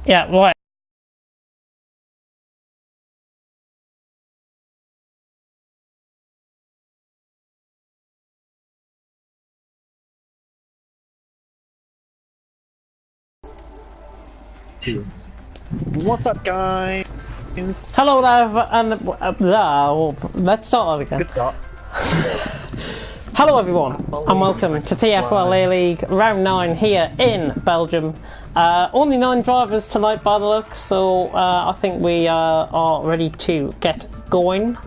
Yeah, right. What's up, guys? Hello there, and let's start that again. Good start. Hello everyone, and welcome to TFRL A-League Round 9 here in Belgium. Only 9 drivers tonight by the looks, so I think we are ready to get going.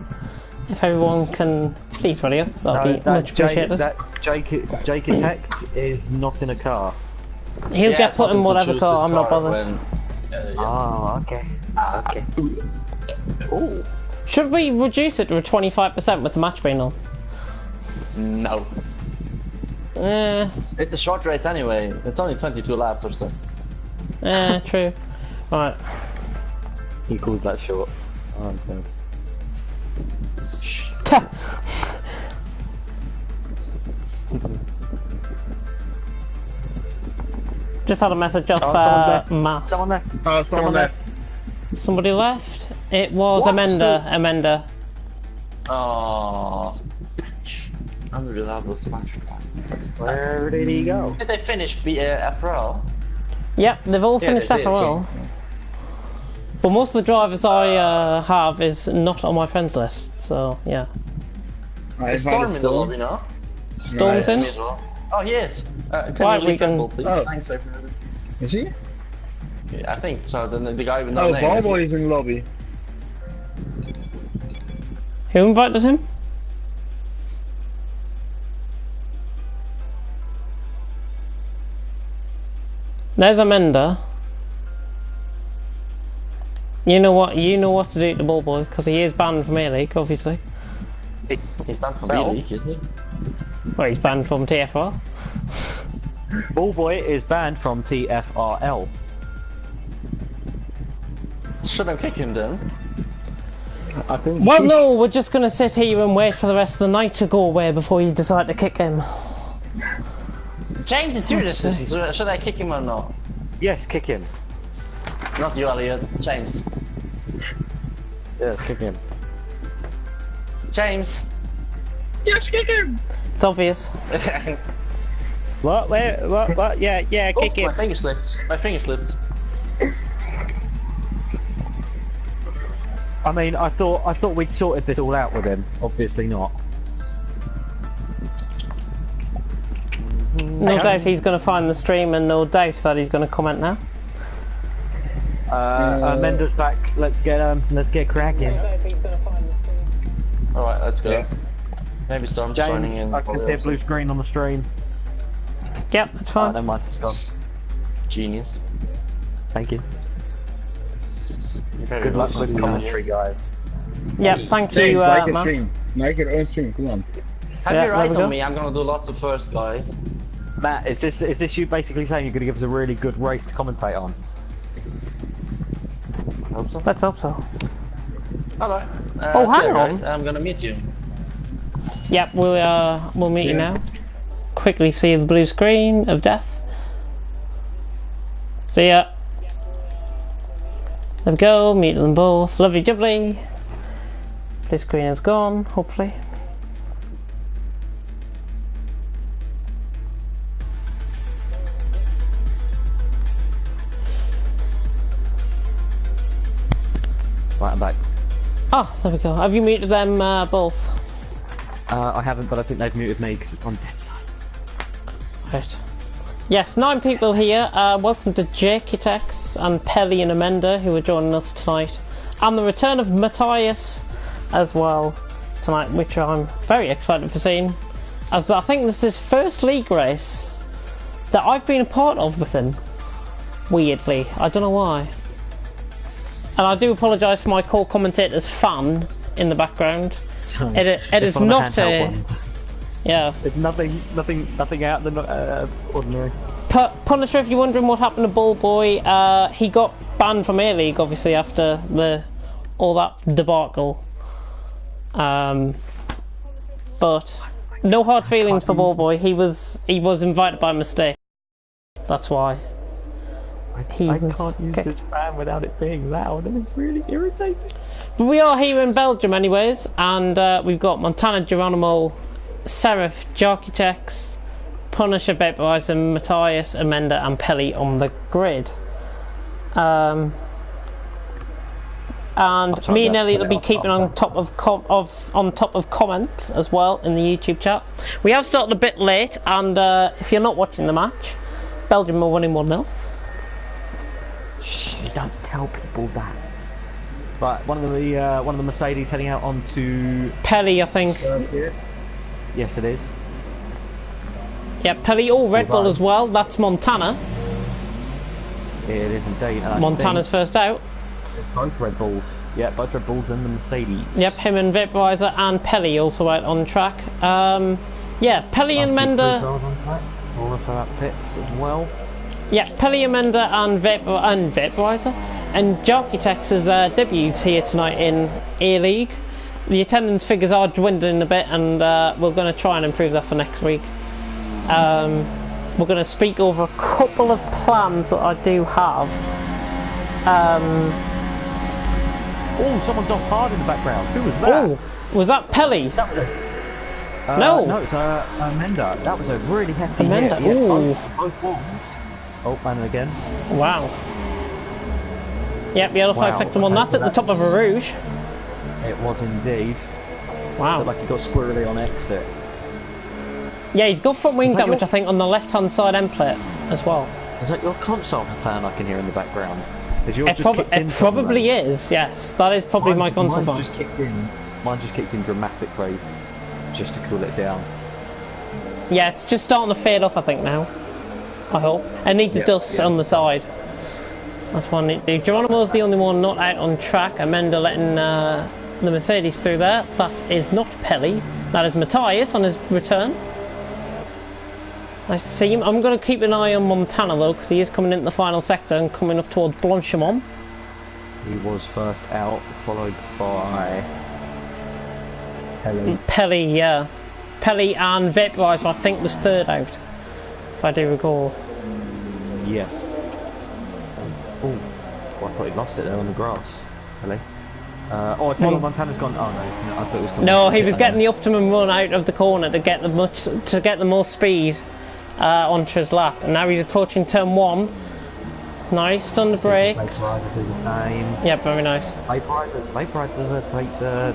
If everyone can please ready up, that'd be much appreciated. That Jake Attacked is not in a car. He'll get put in whatever car, I'm not bothered. Oh, okay. Okay. Ooh. Should we reduce it to a 25% with the match being on? No. It's a short race anyway. It's only 22 laps or so. True. Right. He calls that short. Oh, okay. Just had a message off Matt. Someone left. Oh, someone left. Somebody left? It was What? Amanda. Oh, unreliable smash. Where did he go? Did they finish TFRL? Yep, they've all finished they did. FRL. But most of the drivers I have is not on my friends list, so yeah. Is Storm in the lobby now? Storm's in? Oh, he is. Can Right, you we leave can- Red Bull, please? Oh. Thanks, sir. Is he? Yeah, I think so. The guy with no Oh, name. Ballboy is in the lobby. Who invited him? There's Amanda. You know what to do to the ball boy, because he is banned from A-League, obviously. He's banned from B-League, isn't he? Well, he's banned from TFR. Ballboy is banned from TFRL. Should I kick him then? I think. Well, no, we're just going to sit here and wait for the rest of the night to go away before you decide to kick him. James, it's your decision. So should I kick him or not? Yes, kick him. Not you, Elliot. James. Yes, kick him. James. Yes, kick him! It's obvious. What? Where? What? Yeah, kick him. My finger slipped. My finger slipped. I mean, I thought we'd sorted this all out with him. Obviously not. No doubt he's going to find the stream, and no doubt that he's going to comment now. Amenda's back. Let's get cracking. All right, let's go. Yeah. Maybe Storm's joining James, in. I can see a blue screen on the stream. Yep, that's Oh, fine. never mind, it's gone. Genius. Thank you. You're very Good luck welcome. with commentary, guys. Yep, thank James, you, make a man. stream. Make your own stream, come on. Have Yeah, your eyes there we on go. me. I'm gonna do lots of first, guys. Matt, is this you basically saying you're going to give us a really good race to commentate on? I hope so. Let's hope so. Hello. Oh, see hang you guys. on. I'm gonna meet you. Yep, we'll meet you Yeah. now. Quickly see the blue screen of death. See ya. There we go, meet them both. Lovely jubbly. Blue screen is gone, hopefully. Right, I'm back. Oh, there we go. Have you muted them both? I haven't, but I think they've muted me because it's on dead side. Right. Yes, 9 people here. Welcome to Jake Tex and Pelly and Amanda, who are joining us tonight. And the return of Matthias as well tonight, which I'm very excited for seeing. As I think this is his first league race that I've been a part of with him. Weirdly. I don't know why. And I do apologise for my co-commentator's fan in the background. It is not a... Yeah. It's nothing out of the ordinary. Punisher, if you're wondering what happened to Bull Boy, he got banned from A-League, obviously, after all that debacle. But no hard feelings for Bull Boy. He was invited by mistake. That's why. he I was can't use kicked. this fan without it being loud, and it's really irritating. But we are here in Belgium anyways, and we've got Montana, Geronimo, Seraph, Jarkitex, Punisher, Vaporizer, Matthias, Amanda and Pelly on the grid. And me and Elliot will be keeping on top of comments as well in the YouTube chat. We have started a bit late, and if you're not watching the match, Belgium are winning 1-0. Shh, don't tell people that. Right, one of the Mercedes heading out onto Pelly, I think. Yes, it is. Yeah, Pelly. Oh, Red Bull as well. That's Montana. It is indeed. Montana's first out. Both Red Bulls. Yeah, both Red Bulls and the Mercedes. Yep, him and Vaporizer and Pelly also out on track. Yeah, Pelly and Menda. Also out pits as well. Yeah, Pelly, Amanda and Vaporizer and Jarkitex's debuts here tonight in A-League. The attendance figures are dwindling a bit, and we're going to try and improve that for next week. We're going to speak over a couple of plans that I do have. Oh, someone's off hard in the background. Who was that? Oh, was that Pelly? No, it's Amanda. That was a really hefty Amanda. hit. Yeah, Ooh. both balls. Oh, and again. Wow. Yep, yellow flag sector 1. That's at the top of a Rouge. It was indeed. Wow. Looked like he got squirrely on exit. Yeah, he's got front wing damage, I think, on the left-hand side end plate as well. Is that your console fan I can hear in the background? Is yours It, just kicked in probably is, yes. That is probably my console fan. Mine just kicked in. Mine just kicked in dramatically, just to cool it down. Yeah, it's just starting to fade off, I think, now. I hope. It needs a dust on the side. That's one it do. Geronimo's the only one not out on track. Amanda letting the Mercedes through there. That is not Pelly. That is Matthias on his return. Nice to see him. I'm going to keep an eye on Montana though, because he is coming into the final sector and coming up towards Blanchimont. He was first out, followed by Pelly. Pelly, yeah. Pelly and Vaporizer, I think, was third out, if I do recall. Yes. Oh, well, I thought he lost it there on the grass. Pelly. I tell you, Montana's gone. Oh no, I thought it was coming. No, he was getting the optimum run out of the corner to get the most speed onto his lap, and now he's approaching turn 1. Nice on the brakes. Vaporizer do the same. Yeah, very nice. Vaporizer takes a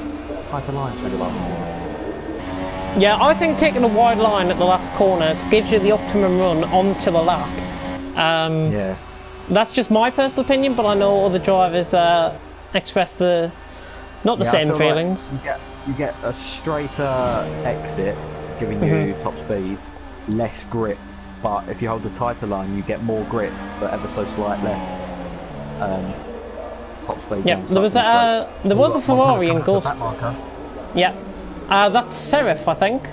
tighter line through the last corner. Yeah, I think taking a wide line at the last corner gives you the optimum run onto the lap. Yeah. That's just my personal opinion, but I know other drivers express not the same feelings. Like you get a straighter exit, giving you top speed, less grip. But if you hold the tighter line, you get more grip, but ever so slight less top speed. Yeah, there was a Ferrari in Ghost. Yeah, that's Seraph, I think.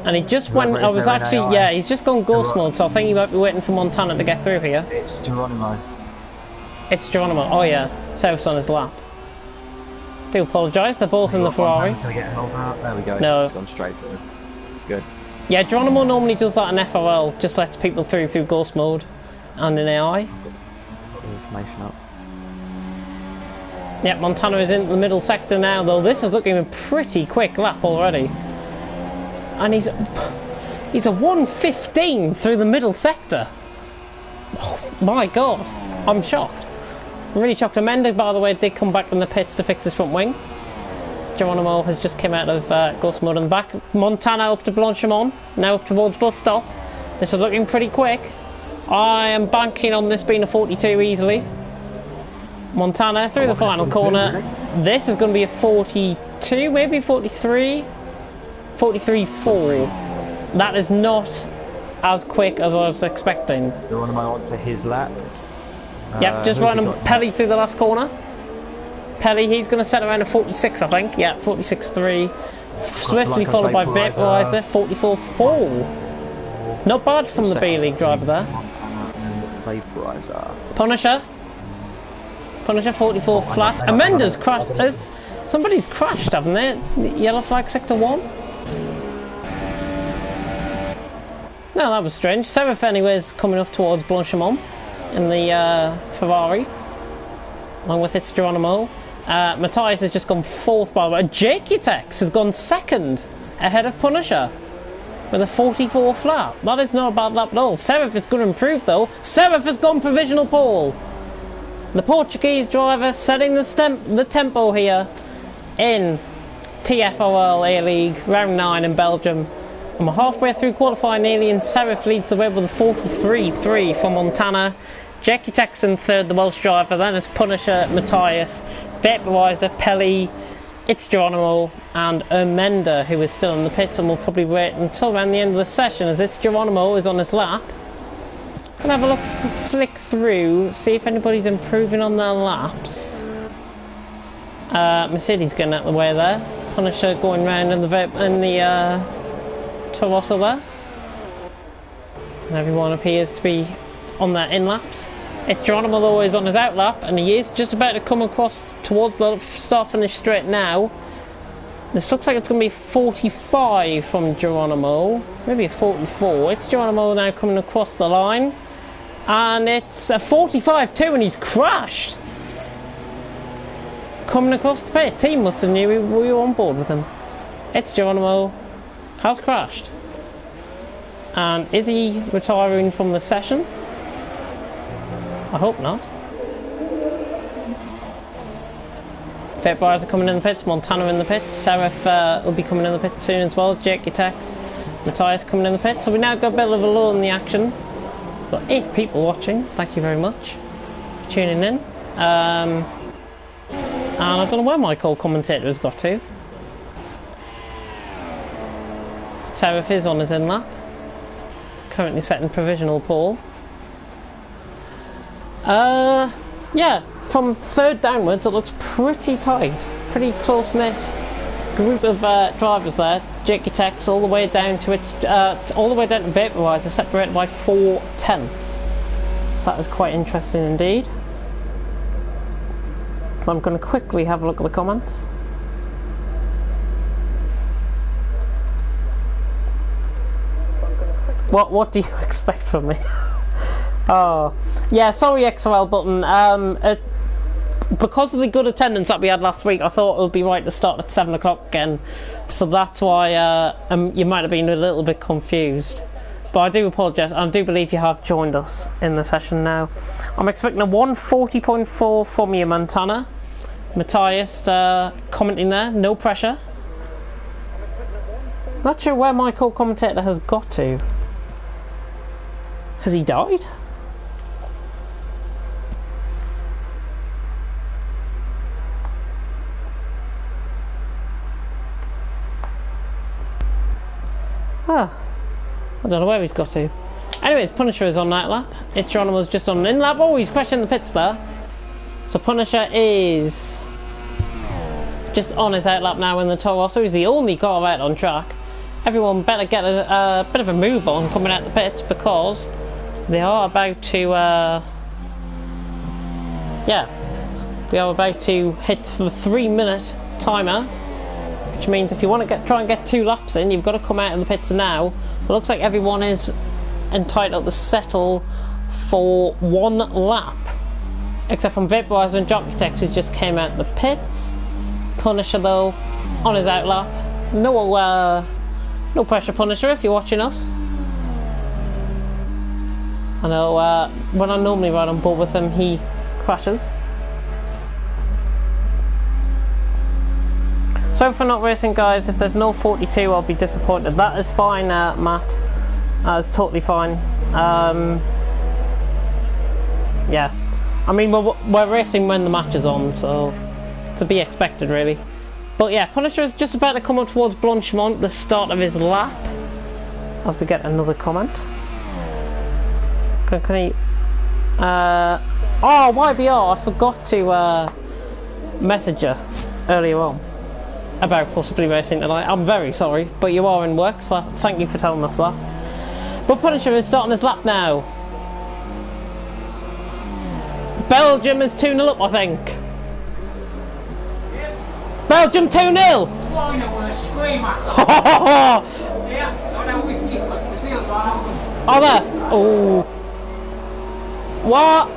And he just went. I was actually, yeah, he's just gone Ghost mode, so I think he might be waiting for Montana to get through here. It's Geronimo. It's Geronimo. Oh yeah, Seraph's on his lap. Do apologise. They're both in the Ferrari. Can we get held out? There we go. No. It's gone straight through. Good. Yeah, Geronimo normally does that in FRL, just lets people through Ghost mode and in AI. Got the information up. Yep, Montana is in the middle sector now, though. This is looking a pretty quick lap already. And he's a 1:15 through the middle sector. Oh my god, I'm shocked. I'm really shocked. Amanda, by the way, did come back in the pits to fix his front wing. Geronimo has just come out of Ghost mode in the back. Montana up to Blanchimont, now up towards bus stop. This is looking pretty quick. I am banking on this being a 42 easily. Montana through the final corner. This is going to be a 42, maybe 43. 43.4. That is not as quick as I was expecting. Geronimo onto his lap. Yep, just running Pelly through the last corner. Pelly, he's going to set around a 46, I think. Yeah, 46.3. Swiftly followed by Vaporizer, 44.4. Not bad from the B-League driver there. Vaporizer. Punisher 44 flat. Amanda's crashed. Somebody's crashed, haven't they? Yellow flag sector 1. No, that was strange. Seraph anyways coming up towards Blanchimont. in the Ferrari, along with its Geronimo. Matthias has just gone 4th by the way. Jakitex has gone 2nd, ahead of Punisher, with a 44th lap. That is not a bad lap at all. Seraph is going to improve though. Seraph has gone provisional pole. The Portuguese driver setting the tempo here in TFRL A-League, round 9 in Belgium. And we're halfway through qualifying nearly, and Seraph leads the way with a 43.3 from Montana. Jackie Texan 3rd, the Welsh driver. Then it's Punisher, Matthias, Vaporizer, Pelly, it's Geronimo, and Ermenda, who is still in the pits and will probably wait until around the end of the session, as it's Geronimo is on his lap. Gonna have a look, flick through, see if anybody's improving on their laps. Mercedes getting out of the way there. Punisher going round in the Torosso there. And everyone appears to be on their in laps. It's Geronimo though is on his out lap, and he is just about to come across towards the start finish straight now. This looks like it's going to be 45 from Geronimo, maybe a 44. It's Geronimo now coming across the line, and it's a 45 too, and he's crashed. Coming across the pit, he must have knew we were on board with him. It's Geronimo, has crashed. And is he retiring from the session? I hope not. Vaporizer are coming in the pits, Montana in the pits, Seraph will be coming in the pits soon as well, Jake Attacks, Matthias coming in the pits. So we now got a bit of a lull in the action. Got 8 people watching, thank you very much for tuning in. And I don't know where my co-commentator has got to. Seraph is on his in lap, currently setting provisional pole. Yeah, from 3rd downwards it looks pretty tight, pretty close-knit group of drivers there. Jakey Tex all the way down to its, all the way down to Vaporizer, separated by 4/10. So that is quite interesting indeed. So I'm going to quickly have a look at the comments. What do you expect from me? Oh, yeah, sorry XRL button. Because of the good attendance that we had last week, I thought it would be right to start at 7 o'clock again. So that's why you might have been a little bit confused. But I do apologise. I do believe you have joined us in the session now. I'm expecting a 140.4 from you, Montana. Matthias commenting there, no pressure. Not sure where my co-commentator has got to. Has he died? Ah, I don't know where he's got to. Anyways, Punisher is on that lap. It's Geronimo's just on an in lap. Oh, he's crashed in the pits there. So Punisher is just on his out lap now in the Toro. So he's the only car out on track. Everyone better get a bit of a move on coming out the pits, because they are about to, yeah, we are about to hit the 3-minute timer, which means if you want to try and get 2 laps in, you've got to come out of the pits now. It looks like everyone is entitled to settle for 1 lap, except from Vaporizer and Jockeytex, who just came out of the pits. Punisher though, on his out lap. No pressure, Punisher, if you're watching us. I know when I normally ride on board with him, he crashes. So for not racing, guys, if there's no 42, I'll be disappointed. That is fine, Matt. That's totally fine. Yeah, I mean, we're racing when the match is on, so to be expected, really. But yeah, Punisher is just about to come up towards Blanchimont, the start of his lap, as we get another comment. Can he... oh, YBR, I forgot to message you earlier on about possibly racing tonight. I'm very sorry, but you are in work, so thank you for telling us that. But Punisher is starting his lap now. Belgium is 2-0 up, I think. Belgium 2-0! Oh, there! Oh! What?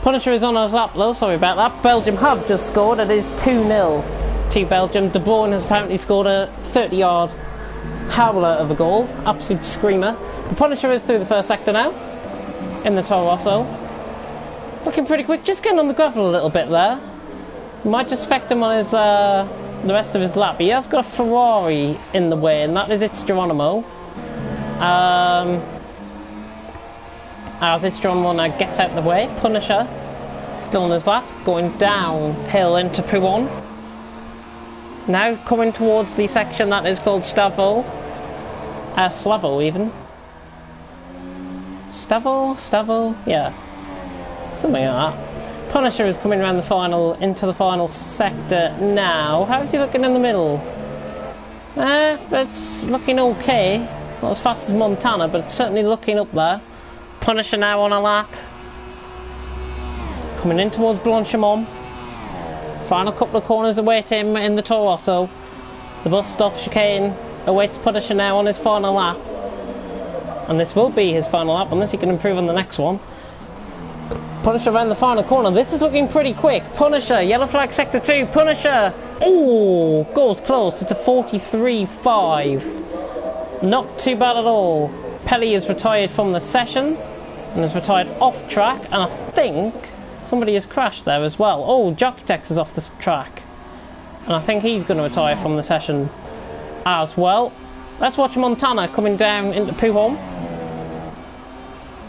Punisher is on his lap though, sorry about that. Belgium have just scored, it is 2-0 to Belgium. De Bruyne has apparently scored a 30-yard howler of a goal, absolute screamer. The Punisher is through the first sector now, in the Toro Rosso. Looking pretty quick, just getting on the gravel a little bit there. Might just affect him on his, the rest of his lap. He has got a Ferrari in the way, and that is It's Geronimo. As It's Geronimo now gets out of the way, Punisher still on his lap, going downhill into Pouon. Now coming towards the section that is called Stavo. Slavo even. Stavo? Yeah. Something like that. Punisher is coming around into the final sector now. How is he looking in the middle? It's looking okay. Not as fast as Montana, but it's certainly looking up there. Punisher now on a lap. Coming in towards Blanchimont. Final couple of corners await him in the Toro Rosso. The bus stop chicane awaits Punisher now on his final lap. And this will be his final lap unless he can improve on the next one. Punisher around the final corner. This is looking pretty quick. Punisher, yellow flag sector 2. Punisher. Ooh, goes close. It's a 43.5. Not too bad at all. Pelly is retired from the session and is retired off track, and I think somebody has crashed there as well. Oh, Jockeytex is off the track, and I think he's going to retire from the session as well. Let's watch Montana coming down into Pouhon.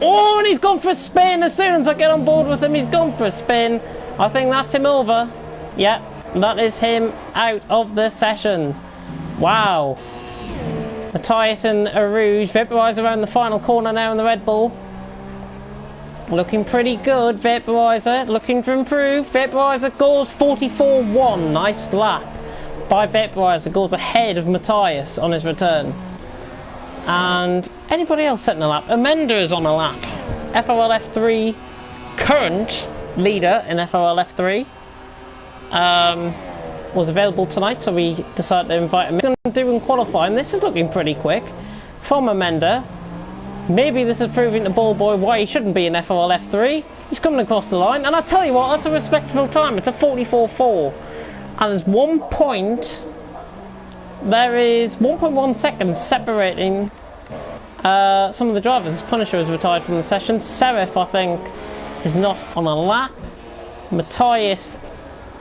Oh, and he's gone for a spin. As soon as I get on board with him, he's gone for a spin. I think that's him over. Yeah, that is him out of the session. Wow. Matthias and Arouge vaporize around the final corner now in the Red Bull. Looking pretty good, Vaporizer. Looking to improve. Vaporizer goes 44.1. Nice lap by Vaporizer. Goes ahead of Matthias on his return. And anybody else setting a lap? Amenda is on a lap. FRL F3, current leader in FRL F3. Was available tonight, so we decided to invite him. He's going to do in qualifying. This is looking pretty quick from Amenda. Maybe this is proving to Ball Boy why he shouldn't be in FRL F3. He's coming across the line, and I tell you what, that's a respectable time. It's a 44.4, and there's 1 point. There is 1.1 seconds separating some of the drivers. Punisher is retired from the session. Serif, I think, is not on a lap. Matthias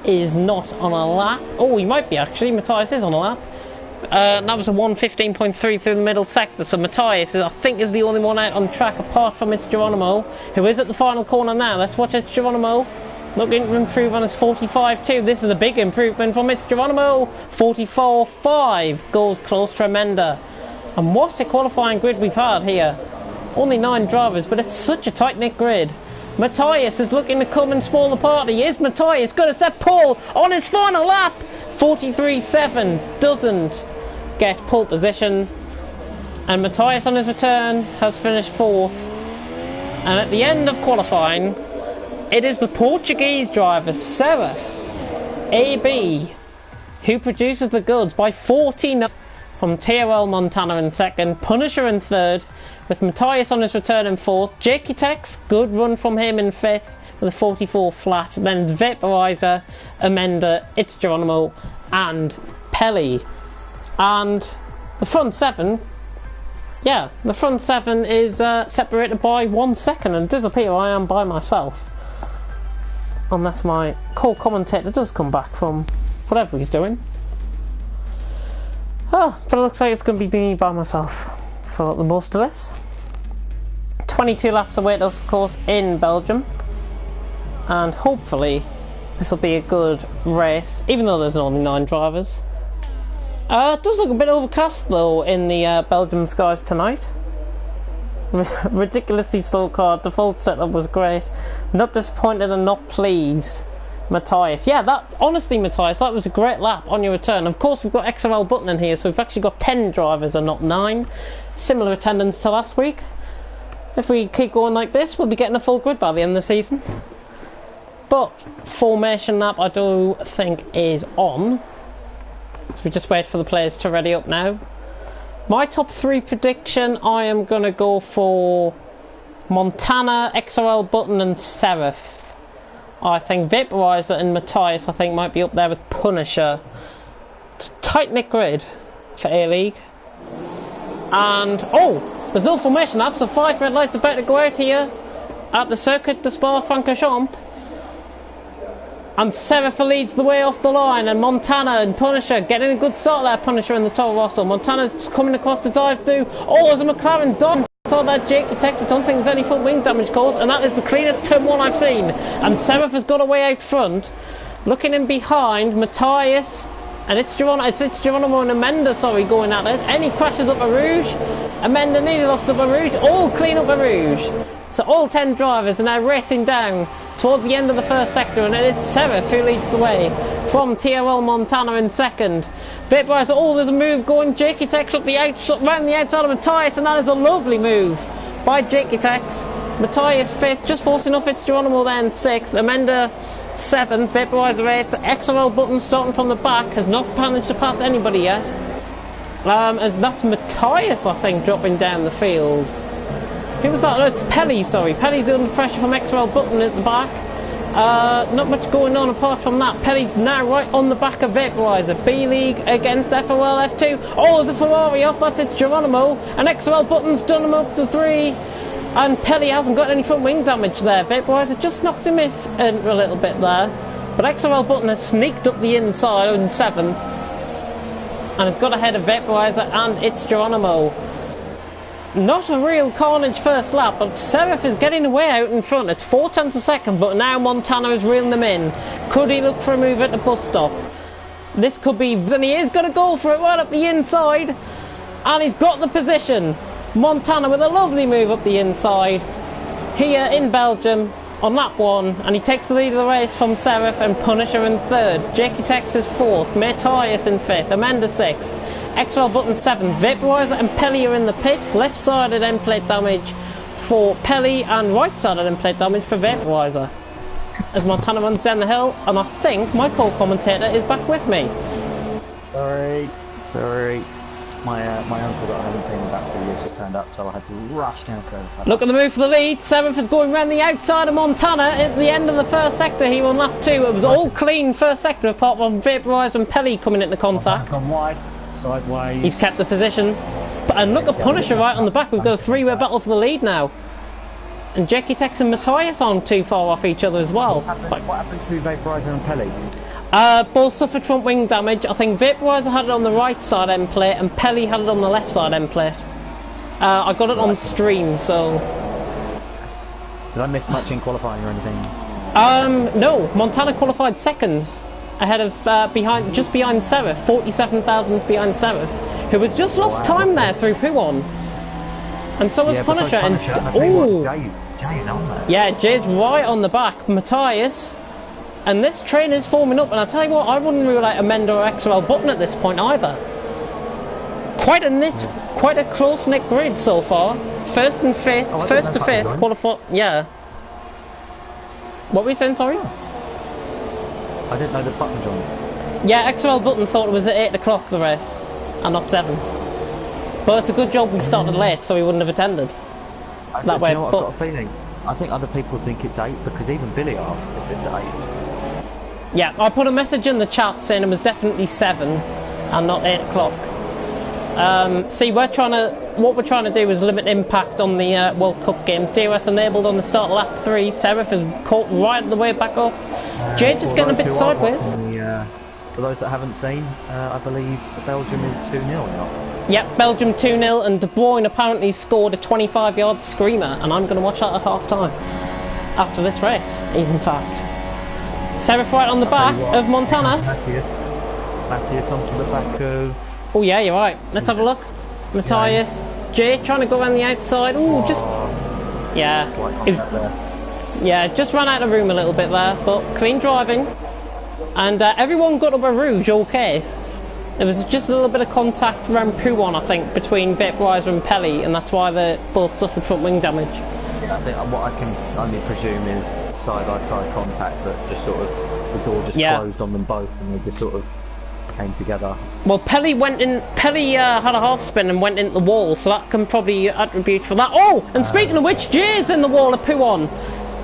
is not on a lap. Oh, he might be actually. Matthias is on a lap. That was a 1:15.3 through the middle sector. So Matthias, I think, is the only one out on track apart from It's Geronimo, who is at the final corner now. Let's watch It's Geronimo. Looking to improve on his 45.2. This is a big improvement from It's Geronimo. 44.5 goes close to Amenda. And what a qualifying grid we've had here. Only 9 drivers, but it's such a tight-knit grid. Matthias is looking to come and spoil the party. Is Matthias going to set pole on his final lap? 43.7 doesn't get pole position. And Matthias on his return has finished 4th. And at the end of qualifying, it is the Portuguese driver, Serif AB, who produces the goods by 14 from TFRL Montana in 2nd, Punisher in 3rd, with Matthias on his return in 4th, Jakey-Tex, good run from him in 5th with a 44 flat, then Vaporizer, Amenda, It's Geronimo and Pelly. And the front 7, yeah, the front 7 is separated by 1 second, and it does appear I am by myself. Unless my co-commentator does come back from whatever he's doing. Oh, but it looks like it's going to be me by myself for the most of this. 22 laps await us, of course, in Belgium. And hopefully this will be a good race, even though there's only 9 drivers. It does look a bit overcast, though, in the Belgium skies tonight. Ridiculously slow car. Default setup was great. Not disappointed and not pleased. Matthias, yeah, that honestly, Matthias, that was a great lap on your return. Of course, we've got XRL Button in here, so we've actually got 10 drivers and not 9. Similar attendance to last week. If we keep going like this, we'll be getting a full grid by the end of the season. But formation lap, I do think, is on. So we just wait for the players to ready up now. My top 3 prediction, I am going to go for Montana, XRL Button and Seraph. I think Vaporizer and Matthias, I think, might be up there with Punisher. It's a tight-knit grid for A-League. And, oh, there's no formation up, so 5 red lights about to go out here at the Circuit de Spa-Francorchamps. And Seraph leads the way off the line, and Montana and Punisher getting a good start there. Punisher in the Toro Rosso. Montana's coming across to dive through. Oh, there's a McLaren done. Saw that Jake attacks. I don't think there's any front wing damage caused, and that is the cleanest turn 1 I've seen. And Seraph has got away out front. Looking in behind, Matthias, and it's Geronimo and Amenda, sorry, going at it. Any crashes up a Rouge? Amenda nearly lost up a Rouge. All clean up a Rouge. So all 10 drivers are now racing down towards the end of the first sector, and it is Seraph who leads the way from TFRL Montana in second. Vaporizer, oh, there's a move going. Jakey Tex up the round the outside of Matthias, and that is a lovely move by Jakey Tex. Matthias 5th, just forcing off it's Geronimo then 6th. Amenda 7th, Vaporizer 8th. XRL Button starting from the back, has not managed to pass anybody yet. As that's Matthias, I think, dropping down the field. Who was that? Oh, it's Pelly, sorry. Pelly's under pressure from XRL Button at the back. Not much going on apart from that. Pelly's now right on the back of Vaporizer. B-League against FOL F2. Oh, there's a Ferrari off. That's it, Geronimo. And XRL Button's done him up to 3. And Pelly hasn't got any front wing damage there. Vaporizer just knocked him in a little bit there. But XRL Button has sneaked up the inside in 7th. And has got ahead of Vaporizer, and it's Geronimo. Not a real carnage first lap, but Seraph is getting away out in front. It's 4/10 a second, but now Montana is reeling them in. Could he look for a move at the bus stop? This could be, and he is going to go for it right up the inside. And he's got the position. Montana with a lovely move up the inside here in Belgium on lap 1. And he takes the lead of the race from Seraph and Punisher in 3rd. Jakey Tex is 4th. Matthias in 5th. Amanda 6th. XRL Button 7th. Vaporizer and Pelly are in the pit. Left-sided end plate damage for Pelly and right-sided end plate damage for Vaporizer. As Montana runs down the hill, and I think my co-commentator is back with me. Sorry. My uncle that I haven't seen in about 2 years just turned up, so I had to rush downstairs. Look at the move for the lead. Seraph is going round the outside of Montana at the end of the first sector. He won lap 2. It was all clean first sector apart from Vaporizer and Pelly coming into contact. Gone wide, sideways. He's kept the position. And look at Punisher right on the back. We've got a 3-way battle for the lead now. And Jakey Tex and Matthias aren't too far off each other as well. What happened to Vaporizer and Pelly? Both suffered front wing damage. I think Vaporizer had it on the right side end plate and Pelly had it on the left side end plate. I got it on stream, so... Did I miss much in qualifying or anything? No. Montana qualified 2nd. Ahead of, just behind Seraph. 47 thousandths behind Seraph. Who has just lost time there through Puon. And so was Punisher. Oh! Jay's on there. Yeah, Jay's right on the back. Matthias. And this train is forming up, and I'll tell you what, I wouldn't rule out Amenda or XRL Button at this point either. Quite a close-knit grid so far. 1st and 5th, 1st to 5th, qualify. Yeah. What were you saying, sorry? I didn't know the Button joined. Yeah, XRL Button thought it was at 8 o'clock the race, and not 7. But it's a good job we started late, so we wouldn't have attended. That way, I've got a feeling. I think other people think it's 8, because even Billy asked if it's at 8. Yeah, I put a message in the chat saying it was definitely 7 and not 8 o'clock. See, what we're trying to do is limit impact on the World Cup games. DRS enabled on the start of lap 3. Seraph is caught right on the way back up. Jade just getting a bit sideways. For those that haven't seen, I believe Belgium is 2-0 now. Yep, Belgium 2-0, and De Bruyne apparently scored a 25-yard screamer, and I'm going to watch that at half-time. After this race, in fact. Seraph right on the back of Montana. Matthias onto the back of... Oh yeah, you're right. Let's have a look. Matthias. Jay trying to go around the outside. Ooh, just... Yeah. Yeah, just ran out of room a little bit there, but clean driving. And everyone got up a Rouge okay. There was just a little bit of contact around Puon, I think, between Vaporizer and Pelly, and that's why they both suffered front wing damage. Yeah, I think what I can only presume is side-by-side contact, but just sort of the door just closed on them both, and they just sort of came together. Well, Pelly went in. Pelly had a half spin and went into the wall, so that can probably attribute for that. Oh, and speaking of which, Jay's in the wall of Puon.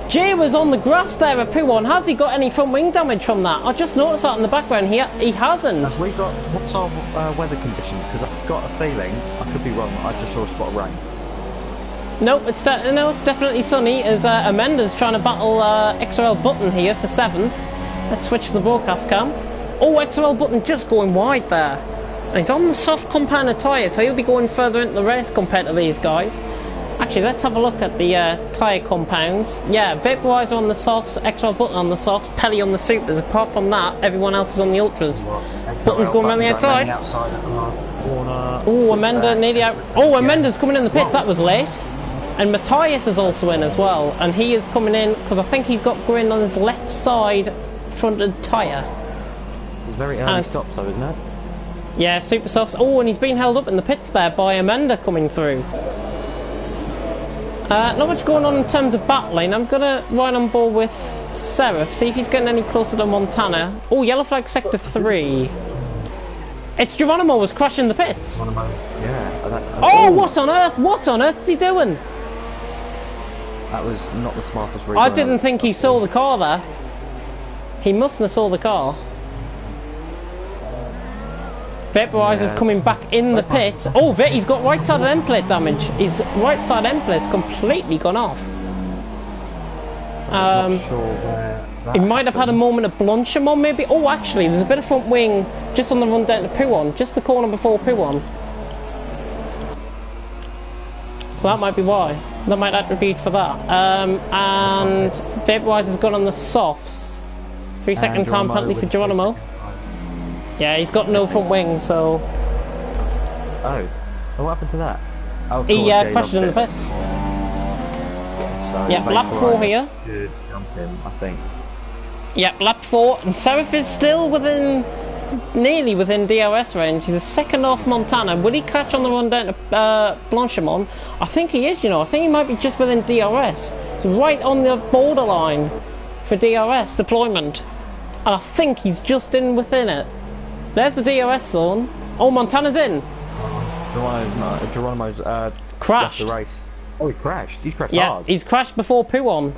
Jay was on the grass there at Puon. Has he got any front wing damage from that? I just noticed that in the background. He hasn't. Have we got what's our weather conditions? Because I've got a feeling, I could be wrong. I just saw a spot of rain. Nope, it's definitely sunny. As Amenda's trying to battle XRL Button here for 7th. Let's switch to the broadcast cam. Oh, XRL Button just going wide there. And he's on the soft compounded tyre, so he'll be going further into the race compared to these guys. Actually, let's have a look at the tyre compounds. Yeah, Vaporizer on the softs, XRL Button on the softs, Pelly on the supers. Apart from that, everyone else is on the ultras. Button's going around the outside. Oh, Amenda nearly out. Oh, Amenda's coming in the pits. That was late. And Matthias is also in as well. And he is coming in because I think he's got grind on his left side fronted tyre. It's very early stops though, isn't it? Yeah, super softs. Oh, and he's been held up in the pits there by Amenda coming through. Not much going on in terms of battling. I'm going to ride on board with Seraph, see if he's getting any closer to Montana. Oh, yellow flag sector 3. It's Geronimo was crashing the pits. Yeah. Oh, what on earth? What on earth is he doing? That was not the smartest read. I didn't think he saw the car there. He mustn't have saw the car. Vaporizer's coming back in the pit. Oh, he's got right side end plate damage. His right side end plate's completely gone off. I'm not sure where that he might have had a moment of Blanchimont maybe. Oh, actually, there's a bit of front wing just on the run down to Puon, just the corner before Puon. So that might be why. That might attribute for that. And Vaporizer's gone on the softs. 3-second time penalty for Geronimo. Yeah, he's got no front wing, so... Oh, what happened to that? Oh, he crashed in the pits. So yeah, lap 4 here. Should jump him, I think. Yeah, lap 4, and Seraph is still nearly within DRS range. He's a second off Montana. Will he catch on the run down to Blanchimont? I think he is, you know. I think he might be just within DRS. He's right on the borderline for DRS deployment. And I think he's just in within it. There's the DRS zone. Oh, Montana's in. Geronimo's crashed. The race. Oh, he crashed. He's crashed hard. Yeah, he's crashed before Puon.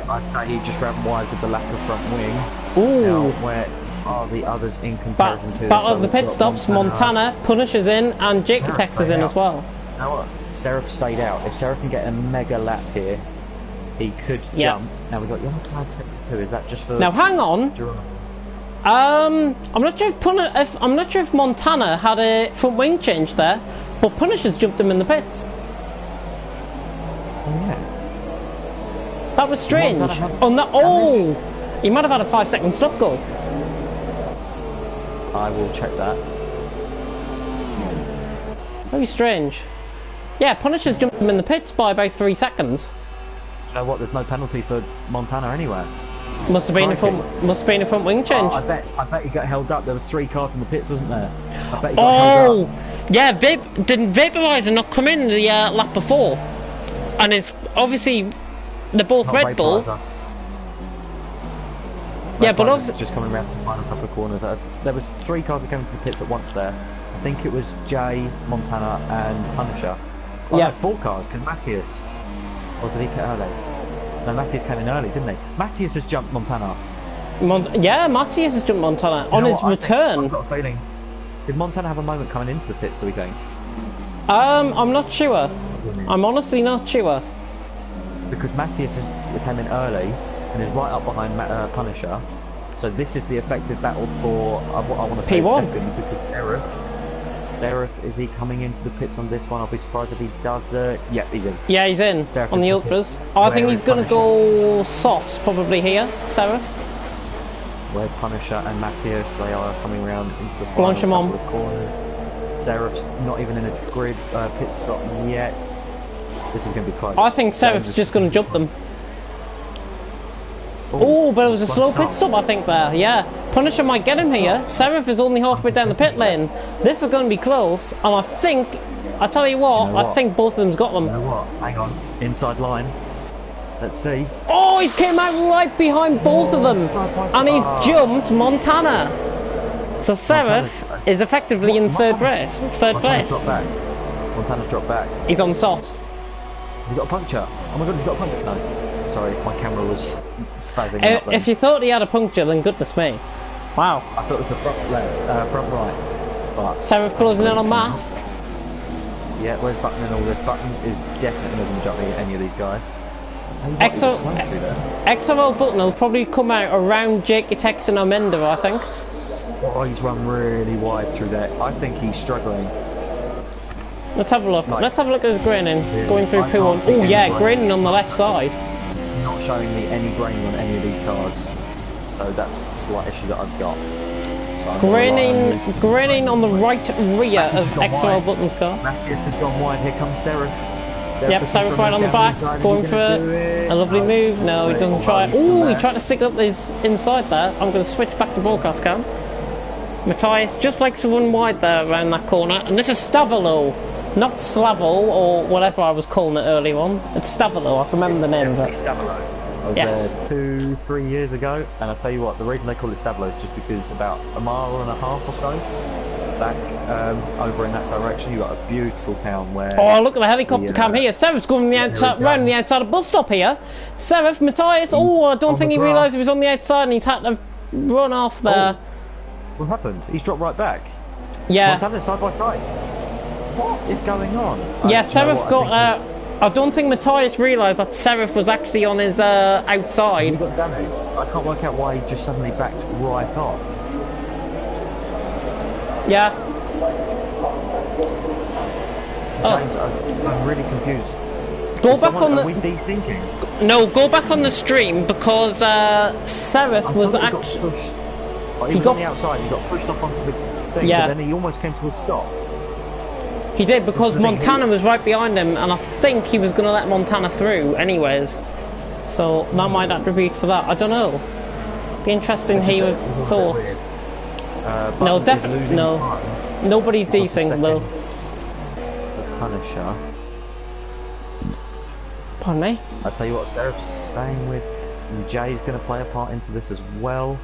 I'd say he just ran wide with the lack of front wing. Ooh. Now, where are the others in comparison to... Battle of the pit stops. Montana, Punisher's in, and Jaketex is in as well. You know what? Seraph stayed out. If Seraph can get a mega lap here, he could jump. Now we've got yellow flag sector 2. Is that just for... Now hang on. I'm not sure if Montana had a front wing change there, but Punisher's jumped him in the pits. Oh yeah. That was strange. Oh, he might have had a 5-second stop go. I will check that. Very strange. Yeah, Punisher's jumped him in the pits by about 3 seconds. You know what? There's no penalty for Montana anywhere. Must have been a front wing change. I bet he got held up. There was 3 cars in the pits, wasn't there? I bet he got held up. Yeah. Didn't Vaporizer not come in the lap before? And it's obviously they're both Not Red Bull. Yeah, but obviously just coming around the final couple of corners. There was 3 cars that came into the pits at once there. I think it was Jay, Montana, and Punisher. Oh, yeah, no, 4 cars because Matthias. Or did he get early? No, Matthias came in early, didn't he? Matthias just jumped Montana. Yeah, Matthias has jumped Montana on his return. I've got a feeling. Did Montana have a moment coming into the pits, do we think? I'm not sure. I'm honestly not sure. Because Matthias came in early and is right up behind Punisher. So this is the effective battle for what I want to say P1. second, because Seraph, is he coming into the pits on this one? I'll be surprised if he does. Yeah, he's in. Yeah, he's in Seraph on the ultras. I think he's going to go softs probably here, Seraph. Where Punisher and Matthias, they are coming around into the final couple of corners. Seraph's not even in his grid pit stop yet. This is going to be close. I think Seraph's just going to jump them. Oh, but it was a slow pit stop, I think, there. Yeah, Punisher might get him here. Seraph is only halfway down the pit lane. This is going to be close, and I think, I tell you what, I think both of them's got them. You know what? Hang on. Inside line. Let's see. Oh, he's came out right behind both of them, and he's jumped Montana. So Seraph is effectively in third place. Montana's dropped back. Montana's dropped back. He's on softs. He got a puncture. Oh my god, he's got a puncture. No, sorry, my camera was spazzing out then. If you thought he had a puncture, then goodness me. Wow. I thought it was the front right. But Seraph closing in on Matt. yeah, where's Button and all this? Button is definitely not going to jump any of these guys. XRL Button will probably come out around Jake Tex and Amenda, I think. Oh, he's run really wide through there. I think he's struggling. Let's have a look. Like, Let's have a look at his graining. Going through I P1. can't see Oh yeah, any graining on the left side. It's not showing me any graining on any of these cars. So that's a slight issue that I've got. So Graining on the right rear of XRL Button's car. Matthias has gone wide. Here comes Seraph. Yep, Seraph right on the back, going for a lovely move. No, he doesn't try it. Oh, he tried to stick up his inside there. I'm going to switch back to broadcast cam. Matthias just likes to run wide there around that corner. And this is Stavolo, not Slavo or whatever I was calling it earlier on. It's Stavolo, I remember the name of it. Stavolo. I was there 2-3 years ago, and I'll tell you what, the reason they call it Stavolo is just because about a mile and a half or so back over in that direction, you've got a beautiful town where... Oh, look at the helicopter cam here. Seraph's going from the outside, round the outside of bus stop here. Seraph, Matthias, oh, I don't think he realised he was on the outside and he's had to run off there. Oh, what happened? He's dropped right back. Yeah. Montana's side by side. What is going on? Yeah, Seraph got... I don't think Matthias realised that Seraph was actually on his outside. He got damaged. I can't work out why he just suddenly backed right off. Yeah. James, I'm really confused. Go back on the... Are we desyncing? No, go back on the stream because Seraph was actually... He was on the outside, he got pushed off onto the thing, yeah. But then he almost came to a stop. He did, because Montana was right behind him, and I think he was going to let Montana through anyways. So that might attribute for that. I don't know. Be interesting to hear your thoughts. No, definitely no. Nobody's desynced though. The Punisher. Pardon me? I tell you what, Seraph's staying with. Jay's going to play a part into this as well.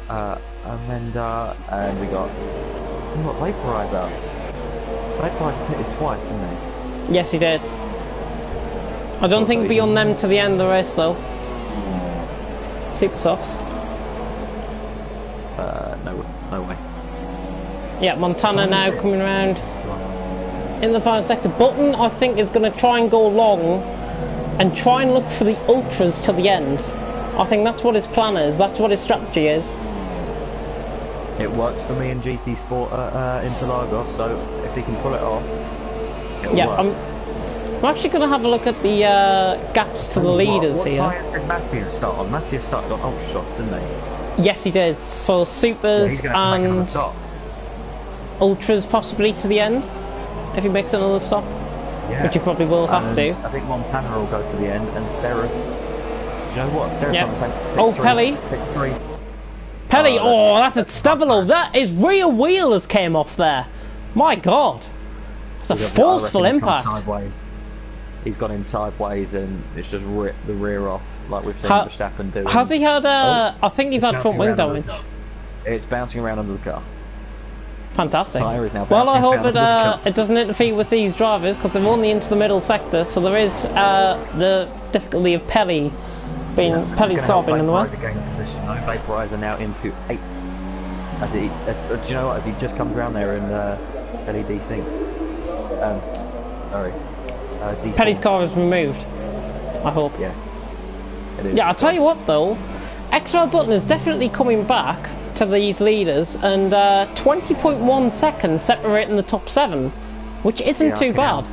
Amanda, and we got. Tell you what, Vaporizer. Vaporizer pitted twice, didn't he? Yes, he did. I don't think he'll be on them to the end of the race though. Super softs. No way. Yeah, Montana now coming around in the final sector. Button, I think, is going to try and go long and try and look for the ultras to the end. I think that's what his plan is. That's what his strategy is. It works for me in GT Sport Interlagos, so if he can pull it off, it'll work. I'm actually going to have a look at the gaps to the leaders here. What tyres did Matthias start on? Matthias started on ultra soft, didn't he? Yes, he did. So supers and ultras possibly to the end, if he makes another stop, which he probably will have to. I think Montana will go to the end, and Seraph. Do you know what? Seraph's on the same. Oh, Pelly. 6-3. Pelly, oh, that's a Stavolo. That is rear wheel has came off there. My God, it's a forceful impact. He's gone in sideways and it's just ripped the rear off, like we've seen Verstappen do. Has he had? I think he's had front wing damage. It's bouncing around under the car. Fantastic. Well, I hope it doesn't interfere with these drivers because they're only into the middle sector, so there is the difficulty of Pelly's car being in the way. Vaporizer now into 8. Do you know what? As he just comes around there and LED thinks. Sorry. Pelly's car is removed. I hope. Yeah. It is. Yeah, I'll tell you what though, XRL Button is definitely coming back to these leaders, and 20.1 seconds separating the top 7, which isn't too bad.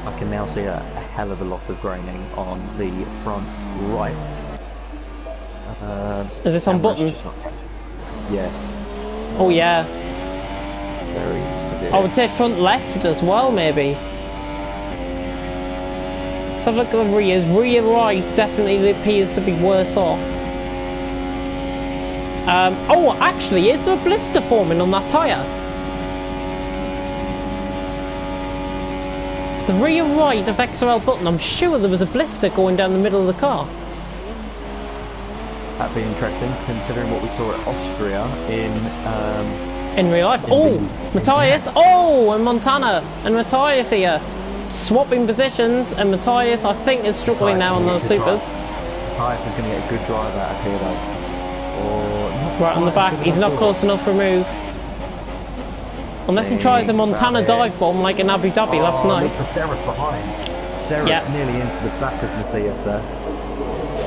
I can now see a hell of a lot of graining on the front right. Is this on Button? Yeah. Oh yeah. Very severe. I would say front left as well, maybe. Let's have a look at the rears. Rear right definitely appears to be worse off. Oh, actually, is there a blister forming on that tyre? The rear right of XRL Button, I'm sure there was a blister going down the middle of the car. That'd be interesting, considering what we saw at Austria in real life. Oh, Matthias. Oh, and Montana and Matthias here, swapping positions, and Matthias I think is struggling now on those supers. Matthias is going to get a good drive out of here though. Or right on the back. He's not close enough for a move. Unless he tries a Montana dive bomb like in Abu Dhabi last night. Look for Seraph behind. Seraph nearly into the back of Matthias there.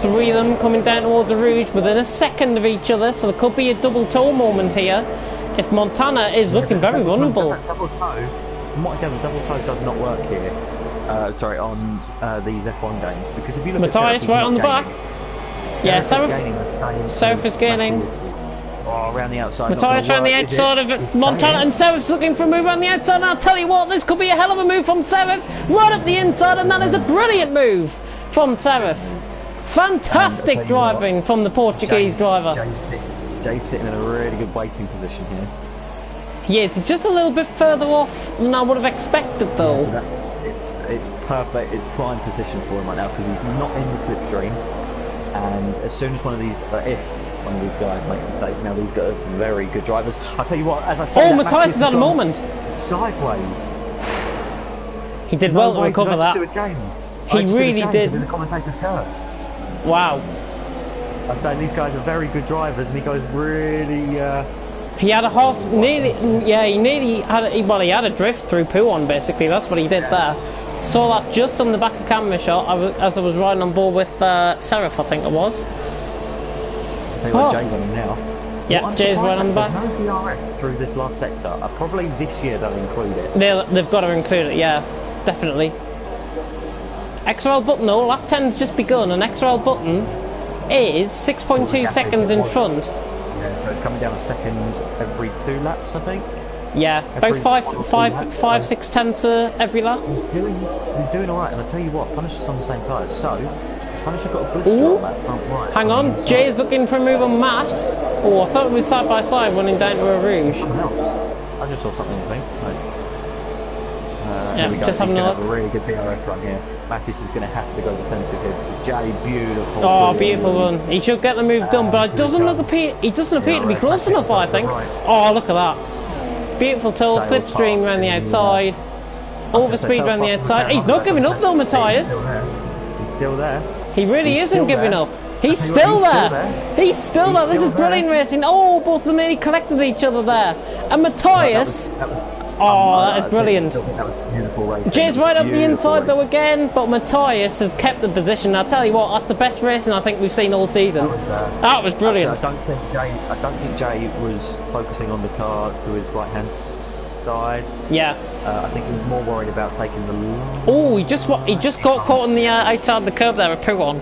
3 of them coming down towards the Rouge within a second of each other, so there could be a double toe moment here. If Montana is looking very vulnerable. Double toe. From what I gather, double toe does not work here. Sorry, on these F1 games, because if you look Matthias at right on the back. Yeah, Seraph is gaining. Oh, around the outside. Matthias around the outside of Montana, and Seraph's looking for a move around the outside. And I'll tell you what, this could be a hell of a move from Seraph, right up the inside, and that is a brilliant move from Seraph. Fantastic driving from the Portuguese driver. Jay's sitting in a really good waiting position here. He is. He's just a little bit further off than I would have expected, though. It's perfect. It's prime position for him right now because he's not in the slipstream. And as soon as one of these, if one of these guys make a mistake, now these guys are very good drivers. I'll tell you what, as I said, Matthias is at a moment. Sideways. He did well to recover that. He really did. The commentators tell us. Wow. I'm saying these guys are very good drivers, and he goes really. He had a half, nearly, yeah. He nearly had, he had a drift through Pouon. Basically, that's what he did there. Saw that just on the back of camera shot as I was riding on board with Seraph, I think it was. I'll tell you what, Jay's on him now. Yeah, Jay's right on the back. No DRS through this last sector. Probably this year they'll include it. They've got to include it, yeah, definitely. XRL button though, lap 10's just begun, and XRL button is 6.2 seconds in front. Yeah, so it's coming down a second every 2 laps, I think. Yeah, about 5-6 tenths every lap. He's doing alright, and I tell you what, Punisher's on the same tyres, so Punisher got a blister on that front right. Hang on, Jay's looking for a move on Matt. Oh, I thought it was side by side running down to a Rouge. I just saw something, I think. Yeah, here we go. just having a look. Have a really good DRS run here. Mattis is going to have to go defensive here. Jay, beautiful. Oh, beautiful run. He should get the move done, but it doesn't he doesn't appear to be close enough, I think. Oh, look at that. Beautiful toe, slipstream around the outside. Overspeed around the outside. He's not giving up though, Matthias. He's still there. He really isn't giving up. He's still there. He's still there. This is brilliant racing. Oh, both of them nearly collected each other there. And Matthias. Oh, that is brilliant. Jay's right up the inside though again, but Matthias has kept the position. I'll tell you what, that's the best racing I think we've seen all season. That was brilliant. I don't think Jay was focusing on the car to his right hand side. Yeah. I think he was more worried about taking the line. Oh, he just got caught on the outside of the curb there at Pouon.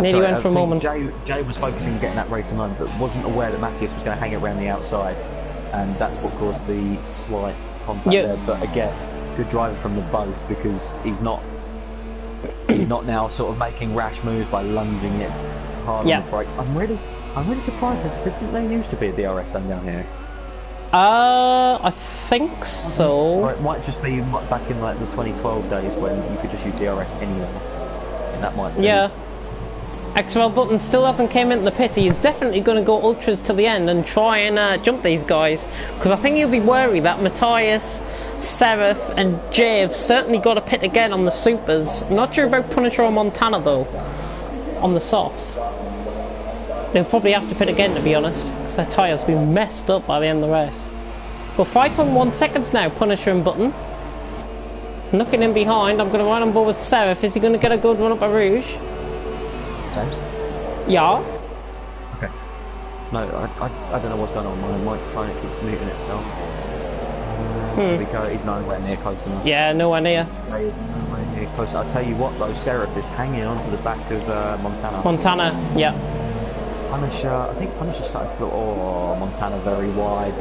Nearly went for a moment. Jay was focusing on getting that racing line, but wasn't aware that Matthias was going to hang it around the outside. And that's what caused the slight contact there. But again, good driving from them both because he's not now sort of making rash moves by lunging it hard on the brakes. I'm really surprised. Didn't there used to be a DRS zone down here? I think so. Or it might just be back in like the 2012 days when you could just use DRS anywhere, and that might be. Yeah. XRL Button still hasn't came into the pit. He's definitely going to go ultras to the end and try and jump these guys, because I think he'll be wary that Matthias, Seraph and Jay have certainly got to pit again on the supers. I'm not sure about Punisher or Montana though on the softs. They'll probably have to pit again, to be honest, because their tyres will be messed up by the end of the race. Well, 5.1 seconds now, Punisher and Button. Looking in behind, I'm going to ride on board with Seraph. Is he going to get a good run up a Rouge? Yeah. Okay. No, I don't know what's going on. My microphone keeps muting itself. Because he's nowhere near close enough. Yeah, nowhere near. Nowhere near close. I'll tell you what though, Seraph is hanging onto the back of Montana. Montana, yeah. Punisher, I think Punisher started to go. Oh, Montana very wide.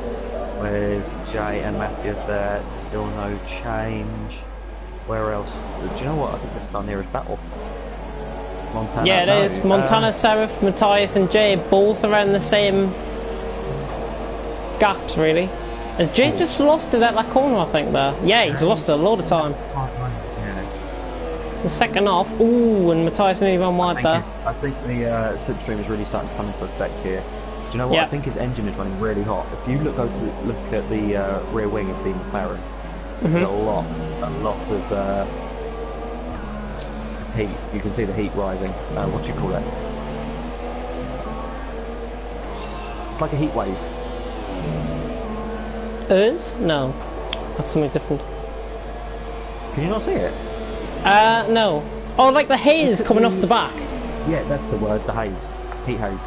Where's Jay and Matthias there? Still no change. Where else? Do you know what? I think this is our nearest battle. Montana, yeah, it is. Montana, Seraph, Matthias and Jay both around the same gaps, really. Has Jay just lost it at that corner, I think, there? Yeah, he's lost it a lot of time. Yeah. So second off. Ooh, and Matthias nearly ran wide there. I think the slipstream is really starting to come into effect here. Do you know what? Yeah. I think his engine is running really hot. If you look at the rear wing of the McLaren, there's a lot of heat. You can see the heat rising. What do you call it? It's like a heat wave. No, that's something different. Can you not see it? No. Oh, like the haze coming off the back. Yeah, that's the word. The haze, heat haze.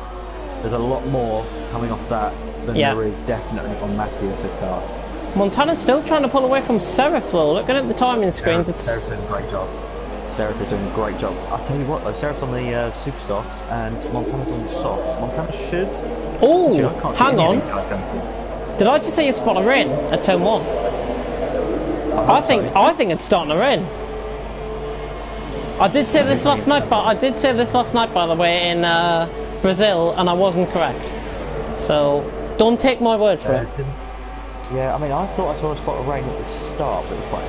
There's a lot more coming off that than there is definitely on Matthias's car. Montana's still trying to pull away from Serif though. Looking at the timing screens, Serif's doing a great job. Serif is doing a great job. I'll tell you what though, Serif's on the super softs and Montana's on the softs. Montana should. Oh, hang on. on. Did I just see a spot of rain at turn 1? I think it's starting to rain. I did say this last night, by the way, in Brazil, and I wasn't correct. So don't take my word for it. Yeah, I mean, I thought I saw a spot of rain at the start, but it's quite.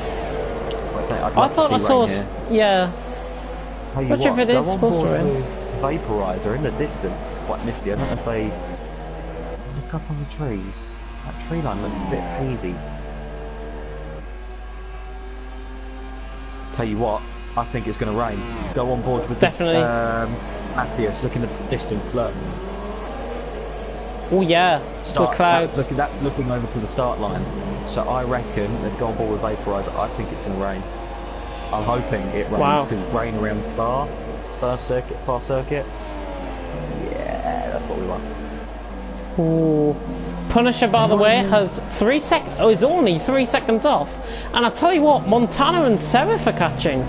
I thought I saw. Yeah. Which if it is supposed to rain? Vaporizer in the distance. It's quite misty. I don't know if they look up on the trees. That tree line looks a bit hazy. Tell you what, I think it's going to rain. Go on board with definitely. Matthias, look in the distance. Look. Oh yeah, the clouds. That's looking over to the start line. So I reckon they've gone on board with Vaporizer. I think it's going to rain. I'm hoping it rains because rain around Spa, far circuit. Yeah, that's what we want. Ooh. Punisher, by the way, has 3 seconds. Oh, he's only 3 seconds off. And I tell you what, Montana and Serif are catching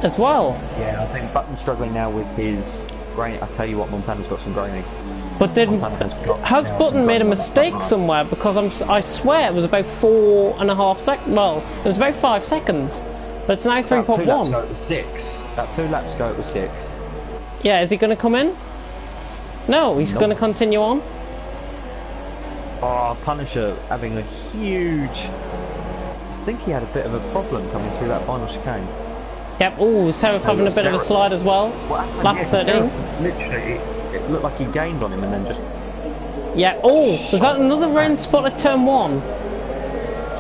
as well. Yeah, I think Button's struggling now with his grain. I tell you what, Montana's got some graining. But has Button made a mistake somewhere? Because I swear it was about 4.5 seconds. Well, it was about 5 seconds. But it's now 3.1. About 2 laps ago it was 6. Yeah, is he going to come in? No, he's going to continue on. Oh, Punisher having a huge. I think he had a bit of a problem coming through that final chicane. Yep. Oh, Serif having a bit of a slide as well. Lap 13. Literally, it looked like he gained on him and then just. Yeah. Oh, was that another rain spot at turn 1?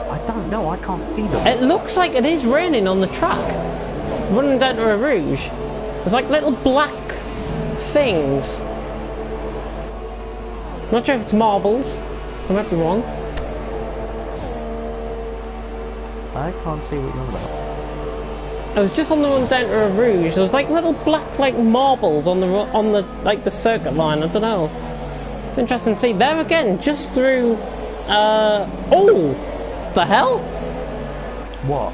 I don't know. I can't see them. It looks like it is raining on the track. Running down to a rouge. There's like little black things. I'm not sure if it's marbles. I might be wrong. I can't see what you're on about. I was just on the run down to a rouge. There was like little black marbles on the like the circuit line. I don't know. It's interesting to see. There again, just through. Oh, the hell! What?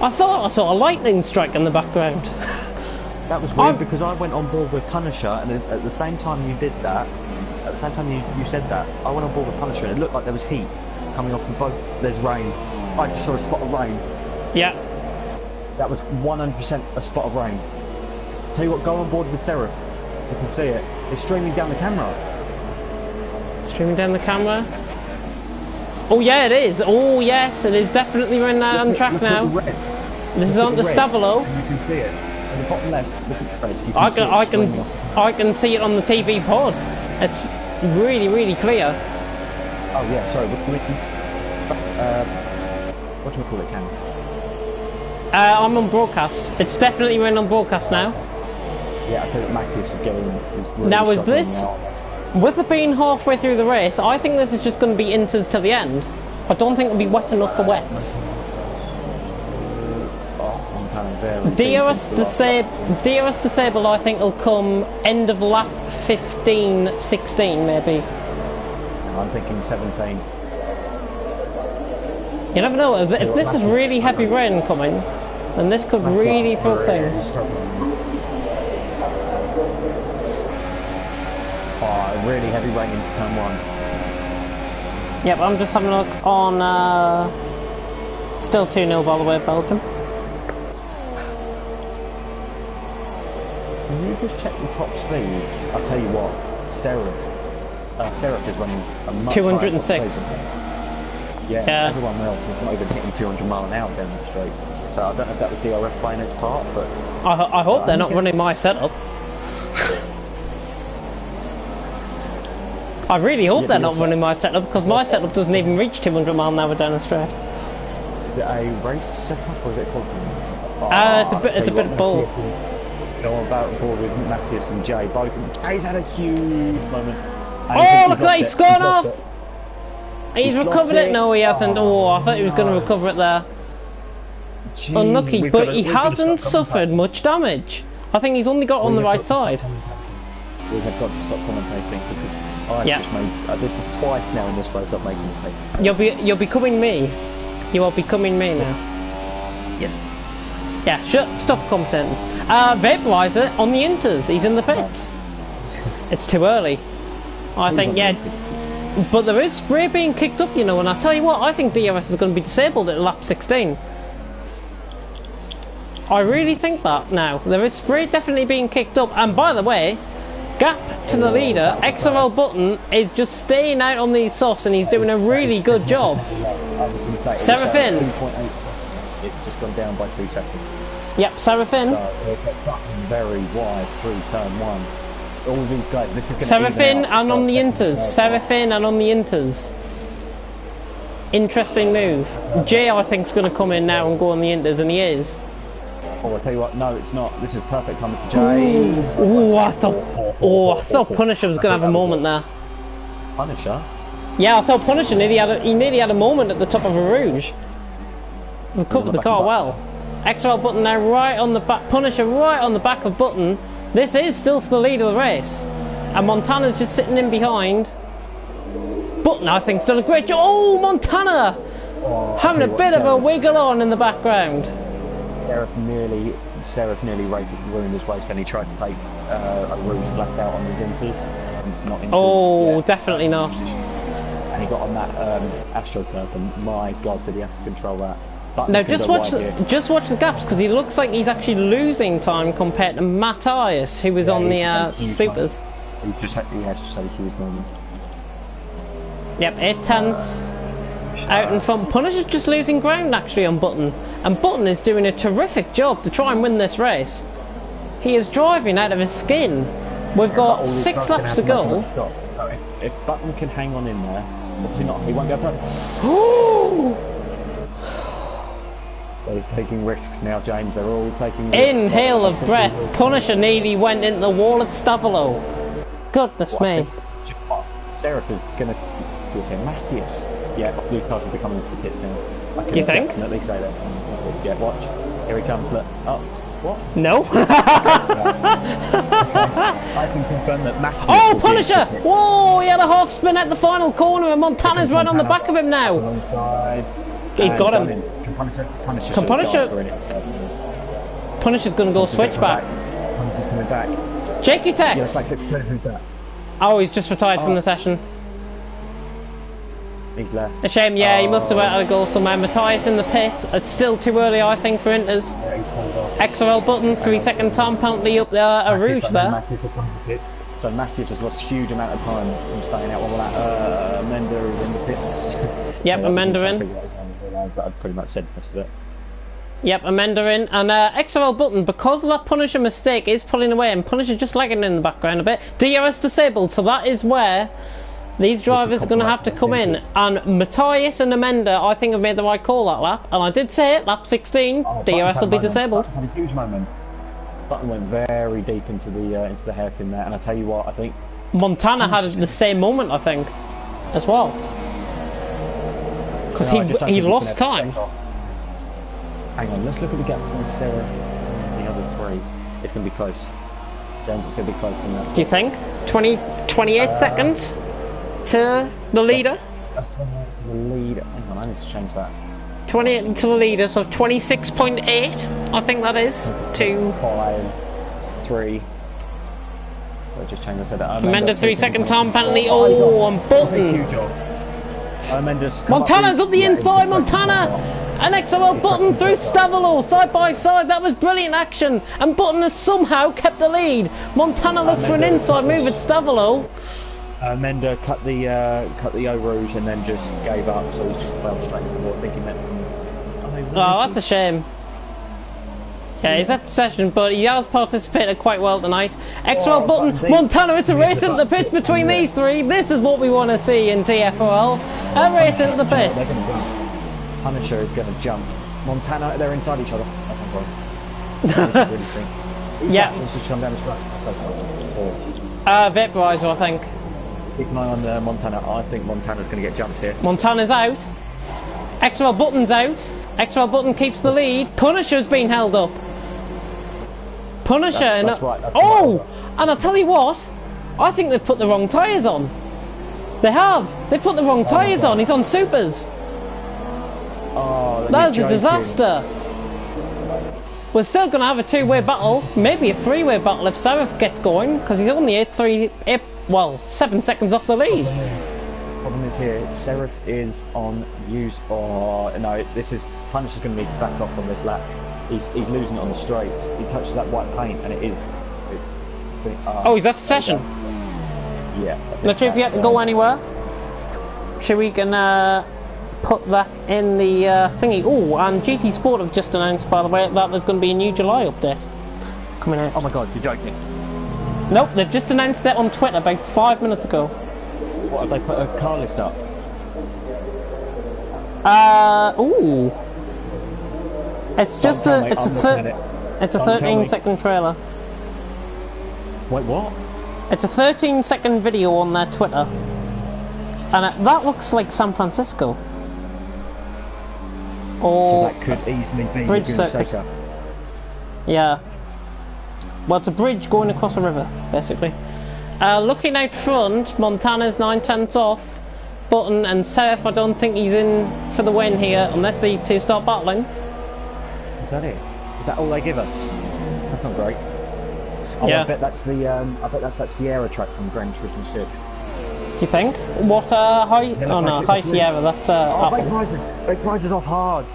I thought I saw a lightning strike in the background. That was weird because I went on board with Punisher, and at the same time you did that. At the same time you said that, I went on board with Punisher and it looked like there was heat coming off from both. There's rain. I just saw a spot of rain. Yeah. That was 100% a spot of rain. Tell you what, go on board with Serif. You can see it. It's streaming down the camera. Streaming down the camera? Oh yeah, it is. Oh yes, it is definitely on track now. This is on the Stavolo. You can see it. On the bottom left, look at the red. I can see it on the TV pod. It's really, really clear. Oh yeah, sorry. What do we call it, Cam? I'm on broadcast. It's definitely running on broadcast now. Yeah, I tell you what, Matthias is really now is this, with it being halfway through the race, I think this is just going to be inters to the end. I don't think it'll be wet enough for wets. DRS disable, I think, will come end of lap 15, 16 maybe. I'm thinking 17. You never know, if this is really heavy rain coming, then this could really throw things. Oh, really heavy rain into turn 1. Yep, I'm just having a look on, still 2-0 by the way, Belgium. Can you just check the top speeds? I'll tell you what, Serif is running a much 206. Yeah, everyone else was not even hitting 200 mile an hour down the straight. So I don't know if that was DRS playing its part, but I hope they're not running my setup. I really hope they're not running my setup, because my setup doesn't even reach 200 mile an hour down the straight. Is it a race setup or is it a qualifying setup? It's a bit of both. I'm about board with Matthias and Jay. Both. Jay's had a huge moment. Oh, look at that! He's gone off. He's recovered it. No, he hasn't. Oh, I thought he was going to recover it there. Jeez, Unlucky, but he hasn't suffered much damage. I think he's only got on the right side. We have got to stop commentating because I just made. This is twice now in this race I've made mistakes. You're becoming me. You are becoming me now. Yes. Yeah, stop commentating. Vaporizer on the inters. He's in the pits. It's too early. I think, yeah. But there is spray being kicked up, you know, and I tell you what, I think DRS is going to be disabled at lap 16. I really think that now. There is spray definitely being kicked up, and by the way, gap to the leader, XRL Button is just staying out on these softs and he's doing a really good job. Seraphine. It's just gone down by 2 seconds. Yep, Seraphine. So very wide through turn 1. All these guys, this is going to Seraphine and on the inters. Seraphine and on the inters. Interesting move. Jay, I think, is going to come in now and go on the inters, and he is. Oh, I tell you what, no, it's not. This is perfect time for Jay. Oh, I thought Punisher was going to have a moment there. Punisher? Yeah, I thought Punisher nearly had a moment at the top of a Rouge. Recovered the car well. XRL Button now right on the back. Punisher right on the back of Button. This is still for the lead of the race. And Montana's just sitting in behind. Button, I think, has done a great job. Oh, Montana! Having a bit of a wiggle on in the background. Seraph nearly ruined his race, and he tried to take a Rouge flat out on his inters. Oh, definitely not. And he got on that AstroTurf, and my God, did he have to control that? Now just watch the gaps, because he looks like he's actually losing time compared to Matthias, who was on the supers. He has just had a huge moment. Yep, 8 tenths out in front. Punisher's just losing ground actually on Button, and Button is doing a terrific job to try and win this race. He is driving out of his skin. We've got 6 laps to go. So if Button can hang on in there, obviously not. He won't be able to. They're taking risks now, James. They're all taking risks. Inhale of breath. Punisher nearly went into the wall at Stavolo. Goodness me. Seraph is going to say Matthias. Yeah, these cars will be coming into the pits now. Do you think? Definitely say that. Yeah, watch. Here he comes. Look. Oh, what? No. I can confirm that Matthias. Oh, Punisher! Whoa, he had a half spin at the final corner, and Montana's right on the back of him now. He's got him. Can Punisher? Punisher's gonna go switchback. Punisher's coming back. Jakey Tex. Yeah, it's like 6-2. Who's that? Oh, he's just retired from the session. He's left. A shame, yeah, he must have had a goal somewhere. Matthias in the pit. It's still too early, I think, for Inters. XRL Button, 3-second time penalty up there, a Rouge there. Matthias has come to the pit. So Matthias has lost a huge amount of time from staying out. While that Mender is in the pits. Yep, Amenda in. I realised that I'd pretty much said most of it. Yep, Amenda in. And XRL Button, because of that Punisher mistake, is pulling away, and Punisher just lagging in the background a bit. DRS disabled, so that is where these drivers are going to have to come in. And Matthias and Amenda, I think, have made the right call that lap. And I did say it, lap 16, DRS will be disabled. Button's had a huge moment. Button went very deep into the hairpin there, and I tell you what, I think Montana had the same moment, I think, as well. Because he lost time. Hang on, let's look at the gap between Sarah and the other 3. It's going to be close. James, it's going to be close than that. Do you think? 28 seconds to the leader? That's 28 to the leader. Hang on, I need to change that. 28 to the leader, so 26.8, I think that is. 2, 5, 3. I just changed that. Amenda 3-second time penalty. Oh, and Button. Huge job. Montana's up the inside. Montana and XRL Button through Stavolo side by side. That was brilliant action, and Button has somehow kept the lead. Montana looks for an inside move at Stavolo. Mender cut the Eau Rouge and then just gave up, so he's just fell straight to the wall, thinking that's Oh, that's a shame. Yeah, he's at the session, but he has participated quite well tonight. XRL Button, Montana, it's a race into the pits between these three. This is what we want to see in TFRL. A race into the pits. Punisher is going to jump. Montana, they're inside each other. That's not wrong. Really think. Yeah. Let's just come down the straight. Vaporizer, I think. Keep an eye on Montana. I think Montana's going to get jumped here. Montana's out. XRL Button's out. XRL Button keeps the lead. Punisher's been held up. Punisher. That's right, oh! And I'll tell you what. I think they've put the wrong tyres on. They have. They've put the wrong tyres on. He's on supers. Oh, that's a disaster. We're still going to have a two-way battle. Maybe a three-way battle if Seraph gets going, because he's only 7 seconds off the lead. Problem is here, Seraph is on use, or no, this is Punisher's going to need to back off on this lap. He's losing it on the straights. He touches that white paint, and it's been, oh, he's at the session. Yeah. Not sure if you have to go anywhere. So we can put that in the thingy. Oh, and GT Sport have just announced, by the way, that there's going to be a new July update coming out. Oh my god, you're joking. Nope, they've just announced it on Twitter about 5 minutes ago. What, have they put a car list up? Ooh. It's just it's a 13-second trailer. Wait, what? It's a 13-second video on their Twitter. And that looks like San Francisco. Or so that could easily be bridge circuit. Yeah. Well, it's a bridge going across a river, basically. Looking out front, Montana's 9/10 off. Button and Seraph, I don't think he's in for the win here, unless these two start battling. Is that it? Is that all they give us? That's not great. Oh, yeah. I bet that's that Sierra track from Gran Turismo 6. Do you think? What high? Oh no, high Sierra. That's Big prizes off hard.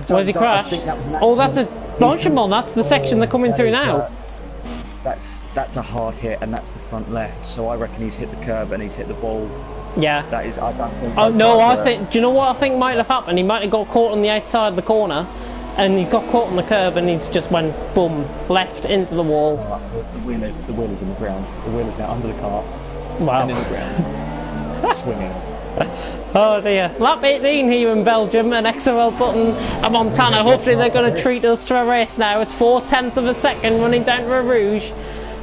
Where's he crashed? Oh, that's a Blanchimont. That's the section they're coming through now. That's a hard hit, and that's the front left. So I reckon he's hit the curb and he's hit the ball. Yeah. That is. I don't think. Oh no, I think. Do you know what I think might have happened? He might have got caught on the outside of the corner, and he got caught on the curb, and he just went boom left into the wall. The wheel is in the ground. The wheel is now under the car. Wow. And in the ground. Swinging. Oh dear. Lap 18 here in Belgium, an XRL Button, a Montana. Hopefully they're going to treat us to a race now. It's 0.4 of a second running down to a Rouge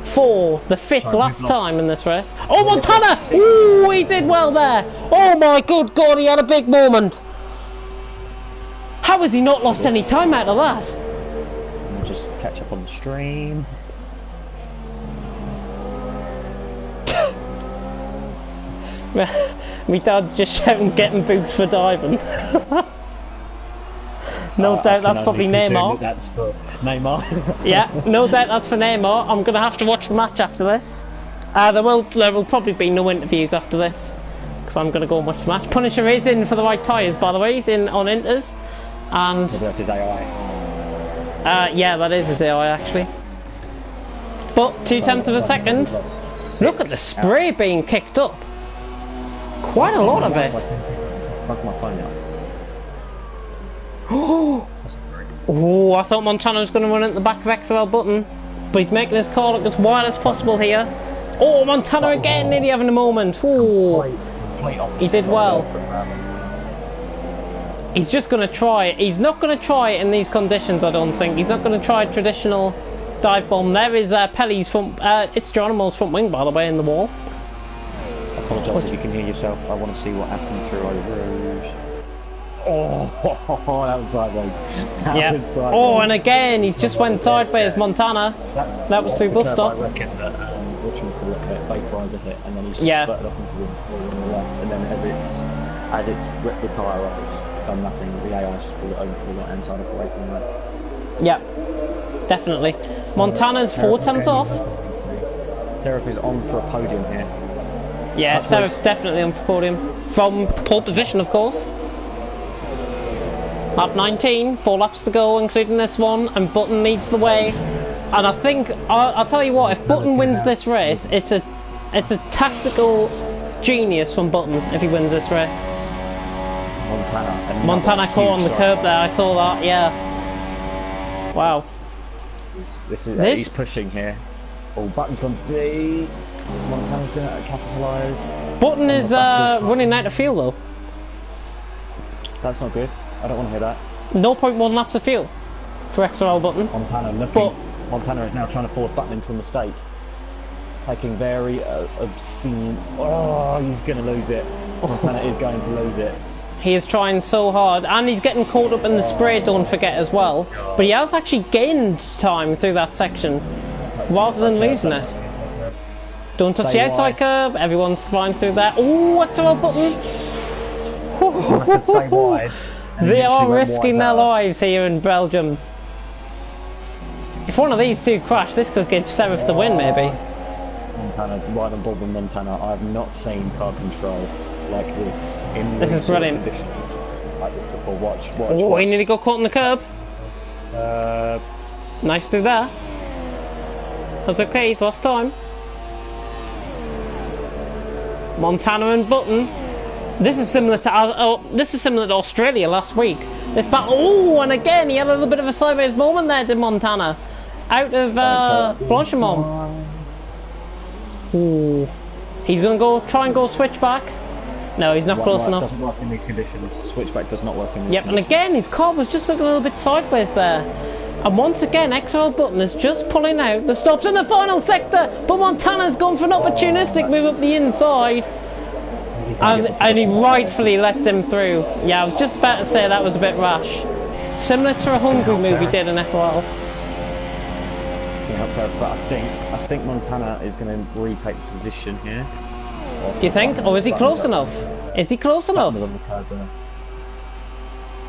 for the fifth last time in this race. Oh, Montana! Ooh, he did well there. Oh my good God, he had a big moment. How has he not lost any time out of that? We'll just catch up on the stream. My dad's just shouting, getting booked for diving. No doubt that's probably Neymar. That's for Neymar. Yeah, no doubt that's for Neymar. I'm going to have to watch the match after this. There will probably be no interviews after this, because I'm going to go and watch the match. Punisher is in for the right tyres, by the way. He's in on Inters. And maybe that's his AI. yeah, that is his AI, actually. But 0.2 of a second. Look at the spray being kicked up. Quite a lot of it. Oh, I thought Montana was going to run at the back of XRL Button, but he's making his car look as wide as possible here. Oh, Montana again, nearly having a moment. Oh, he did well. He's just going to try it. He's not going to try it in these conditions, I don't think. He's not going to try a traditional dive bomb. There is Pelly's front. It's Geronimo's front wing, by the way, in the wall. I apologise if you can hear yourself. I want to see what happened through Eau Rouge. Oh, that was sideways. That was sideways. Oh, and again, he's just went sideways, Montana. that was through bus stop. I reckon that watching to let that vaporizer hit, and then he's just spurted off into the wall on the left, and then as it's ripped the tyre off, it's done nothing. The AI just pulled it over to the right hand side of the race and that. Yeah, definitely. Montana's 0.4 off. Seraph is on for a podium here. Yeah, Seraph's definitely on for podium. From pole position, of course. Lap 19, 4 laps to go, including this one, and Button leads the way. And I think, I'll tell you what, if Button wins this race, it's a it's a tactical genius from Button if he wins this race. Montana caught on the curb there, I saw that, yeah. Wow. He's pushing here. Oh, Button's gone deep. Montana's going to capitalise. Button is running out of fuel though. That's not good. I don't want to hear that. 0.1 laps of fuel for XRL Button. Montana is now trying to force Button into a mistake. Taking very obscene... Oh, he's going to lose it. Montana is going to lose it. He is trying so hard, and he's getting caught up in the spray, don't forget as well. But he has actually gained time through that section, rather than losing it. Don't touch the outside curb, everyone's flying through there. Oh, XRL Button! Stay wide. They are risking their lives here in Belgium. If one of these two crash, this could give Serif the win, maybe. Montana, right on board with Montana. I have not seen car control like this in this is brilliant. Conditions like this before. Watch. Oh, he nearly got caught on the curb. Nice through there. That's okay, he's lost time. Montana and Button. This is similar to Australia last week. This battle. Oh, and again he had a little bit of a sideways moment there, did Montana, out of Blanchimont. Ooh, he's gonna try and go switchback. No, he's not close enough. Doesn't work in these conditions. Switchback does not work in these conditions. And again his car was just looking a little bit sideways there. And once again XRL Button is just pulling out the stops in the final sector, but Montana's gone for an opportunistic move up the inside. And he rightfully lets him through. Yeah, I was just about to say that was a bit rash. Similar to a Hungary move he did in FRL. But I think Montana is going to retake position here. Do you think? Or is he close enough? Is he close enough?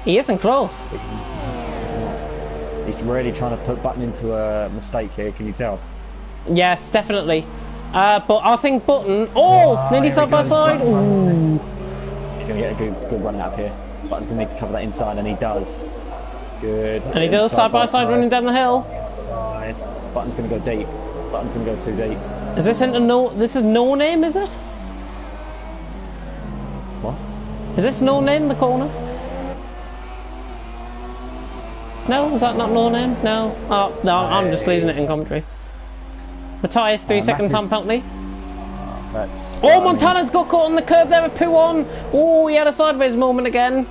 He isn't close. He's really trying to put Button into a mistake here, can you tell? Yes, definitely. But I think Button... Oh! Nearly side by side! Ooh. He's going to get a good run out of here. Button's going to need to cover that inside, and he does. Good. And he does, side by side running down the hill. Button's going to go deep. Button's going to go too deep. Is this into this is No Name, is it? What? Is this No Name, the corner? No? Is that not No Name? No? Oh, no, I'm just losing it in commentary. Matthias, 3-second time penalty. Oh, Montana's got caught on the curb there with Pouon. Oh, he had a sideways moment again.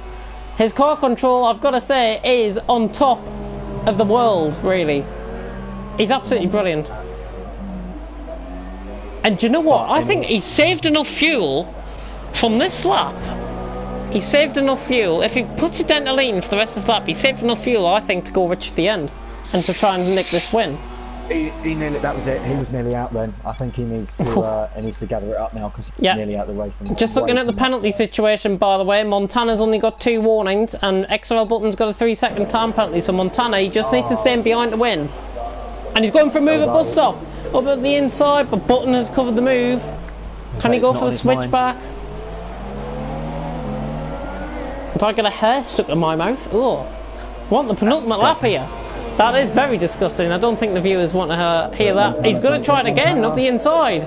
His car control, I've got to say, is on top of the world, really. He's absolutely brilliant. And do you know what? I think he saved enough fuel from this lap. He saved enough fuel. If he puts it down to lean for the rest of this lap, he saved enough fuel, I think, to go rich at the end and to try and nick this win. He nearly, that was it. He was nearly out then. I think he needs to gather it up now because he's nearly out of the race. Just looking at the penalty situation, by the way, Montana's only got 2 warnings and XRL Button's got a 3-second time penalty. So Montana, he just needs to stay behind to win. And he's going for a move at bus stop up at the inside, but Button has covered the move. Can he go for the switchback? Did I get a hair stuck in my mouth? Oh, want the penultimate lap here. That is very disgusting. I don't think the viewers want to hear that. He's going to try it again up the inside.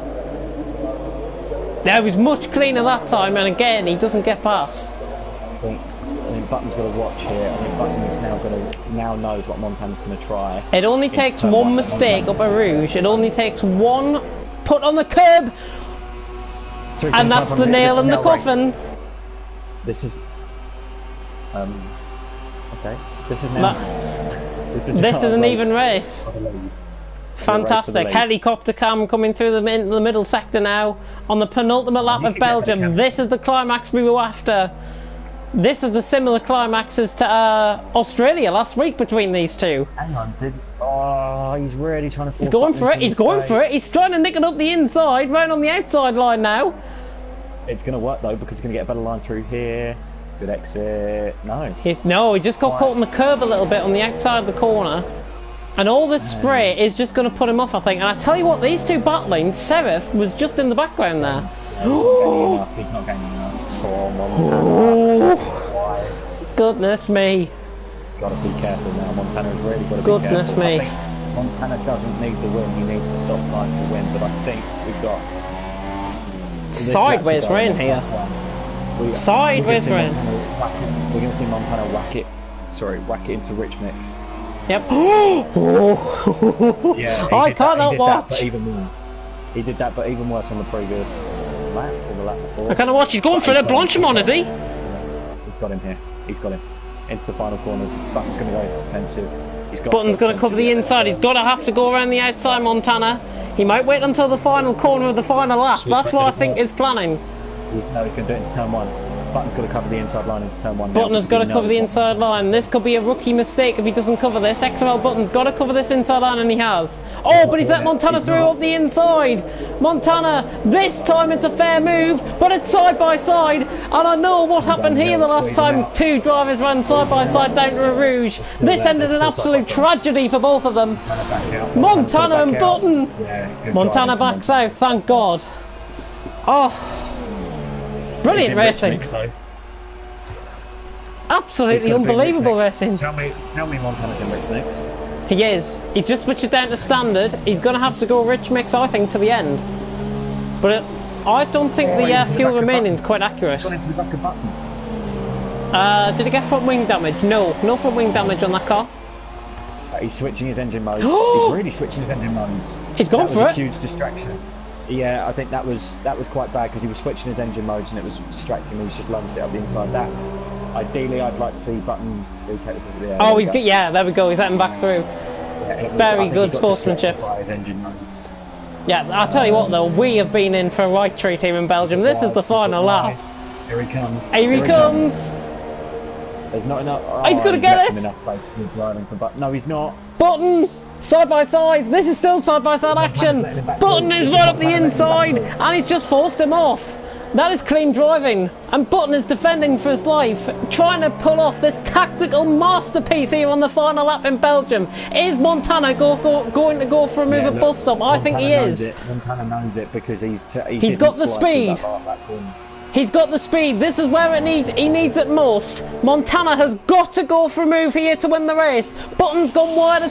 There was much cleaner that time, and again he doesn't get past. I think Button's got to watch here. I think Button's now knows what Montana's going to try. It only takes one mistake up a Rouge. It only takes one put on the curb, and that's the nail in the coffin. This is okay. This is now. This is an even race. Fantastic. Helicopter cam coming through the middle sector now on the penultimate lap of Belgium. This is the climax we were after. This is the similar climaxes to Australia last week between these two. Hang on, he's really trying to. He's going for it. He's going for it. He's trying to nick it up the inside, right on the outside line now. It's going to work though because he's going to get a better line through here. Good exit. No. He just got caught on the curb a little bit on the outside of the corner. And all this spray is just going to put him off, I think. And I tell you what, these two battling, Serif was just in the background there. He's not getting enough. Montana. Goodness me. Got to be careful now. Montana's really got to be Goodness careful. me. Montana doesn't need the win. He needs to stop trying to win. But I think we've got sideways rain here. Sideways rain. We're going to see Montana whack it into Rich Mix. Yep. Yeah, I cannot watch. But even worse. He did that, but even worse on the previous lap or the lap before. I cannot watch. He's going for the Blanchimon, is he? He's got him here. He's got him into the final corners. Button's going to go defensive. Button's going to cover the inside. He's going to have to go around the outside, Montana. He might wait until the final corner of the final lap. That's what I think he's planning. No, he can do it into turn 1. Button's got to cover the inside line into turn 1. Button has got to cover the inside line. This could be a rookie mistake if he doesn't cover this. XRL Button's got to cover this inside line, and he has. Oh, but he's let Montana through up the inside. Montana, this time it's a fair move, but it's side by side. And I know what happened here the last time 2 drivers ran side by side down to Rouge. This ended an absolute tragedy for both of them. Montana and Button. Montana backs out, thank God. Oh. Brilliant racing. Absolutely unbelievable racing. Tell me Montana's in Rich Mix. He is. He's just switched it down to standard. He's going to have to go Rich Mix, I think, to the end. But I don't think the fuel remaining is quite accurate. He's into the back of Button. Did he get front wing damage? No. No front wing damage on that car. He's switching his engine modes. He's really switching his engine modes. He's gone for it. A huge distraction. Yeah, I think that was quite bad because he was switching his engine modes and it was distracting me. He's just lunged it up the inside. That ideally, I'd like to see Button retake the position. Yeah, oh, he's good. Yeah, there we go. He's letting back through. Yeah, very good sportsmanship. Yeah, I'll tell you what though, we have been in for a right treat here in Belgium. This is the final lap. Here he comes. Here he comes. There's not enough. Oh, he's going to get it. Enough space for driving for Button. No, he's not. Button. Side by side, this is still side by side action. Button is right up the inside and he's just forced him off. That is clean driving, and Button is defending for his life, trying to pull off this tactical masterpiece here on the final lap in Belgium. Is Montana going to go for a move at bus stop? I think he is. Montana knows it because he's got the speed. He's got the speed. This is where he needs it most. Montana has got to go for a move here to win the race. Button's gone wide at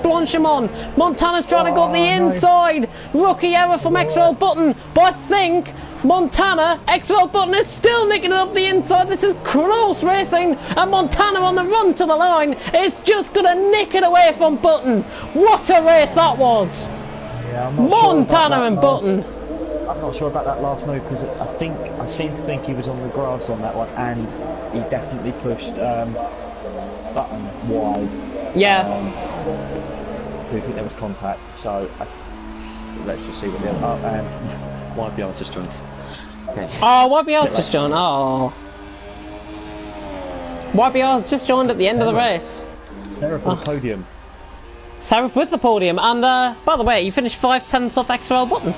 Blanchimon. Montana's trying to go up the inside. Rookie error from XRL Button. But I think Montana, XRL Button is still nicking it up the inside. This is close racing. And Montana on the run to the line is just going to nick it away from Button. What a race that was. Yeah, Montana and Button. I'm not sure about that last move because I seem to think he was on the grass on that one, and he definitely pushed Button wide. Yeah. I do think there was contact, so let's just see what the other. Oh, and YBR's just joined. Okay. Oh, YBR's just joined. Oh. YBR's just joined at the end of the race. Seraph with the podium. Seraph with the podium, and by the way, you finished 5/10 off XRL Button.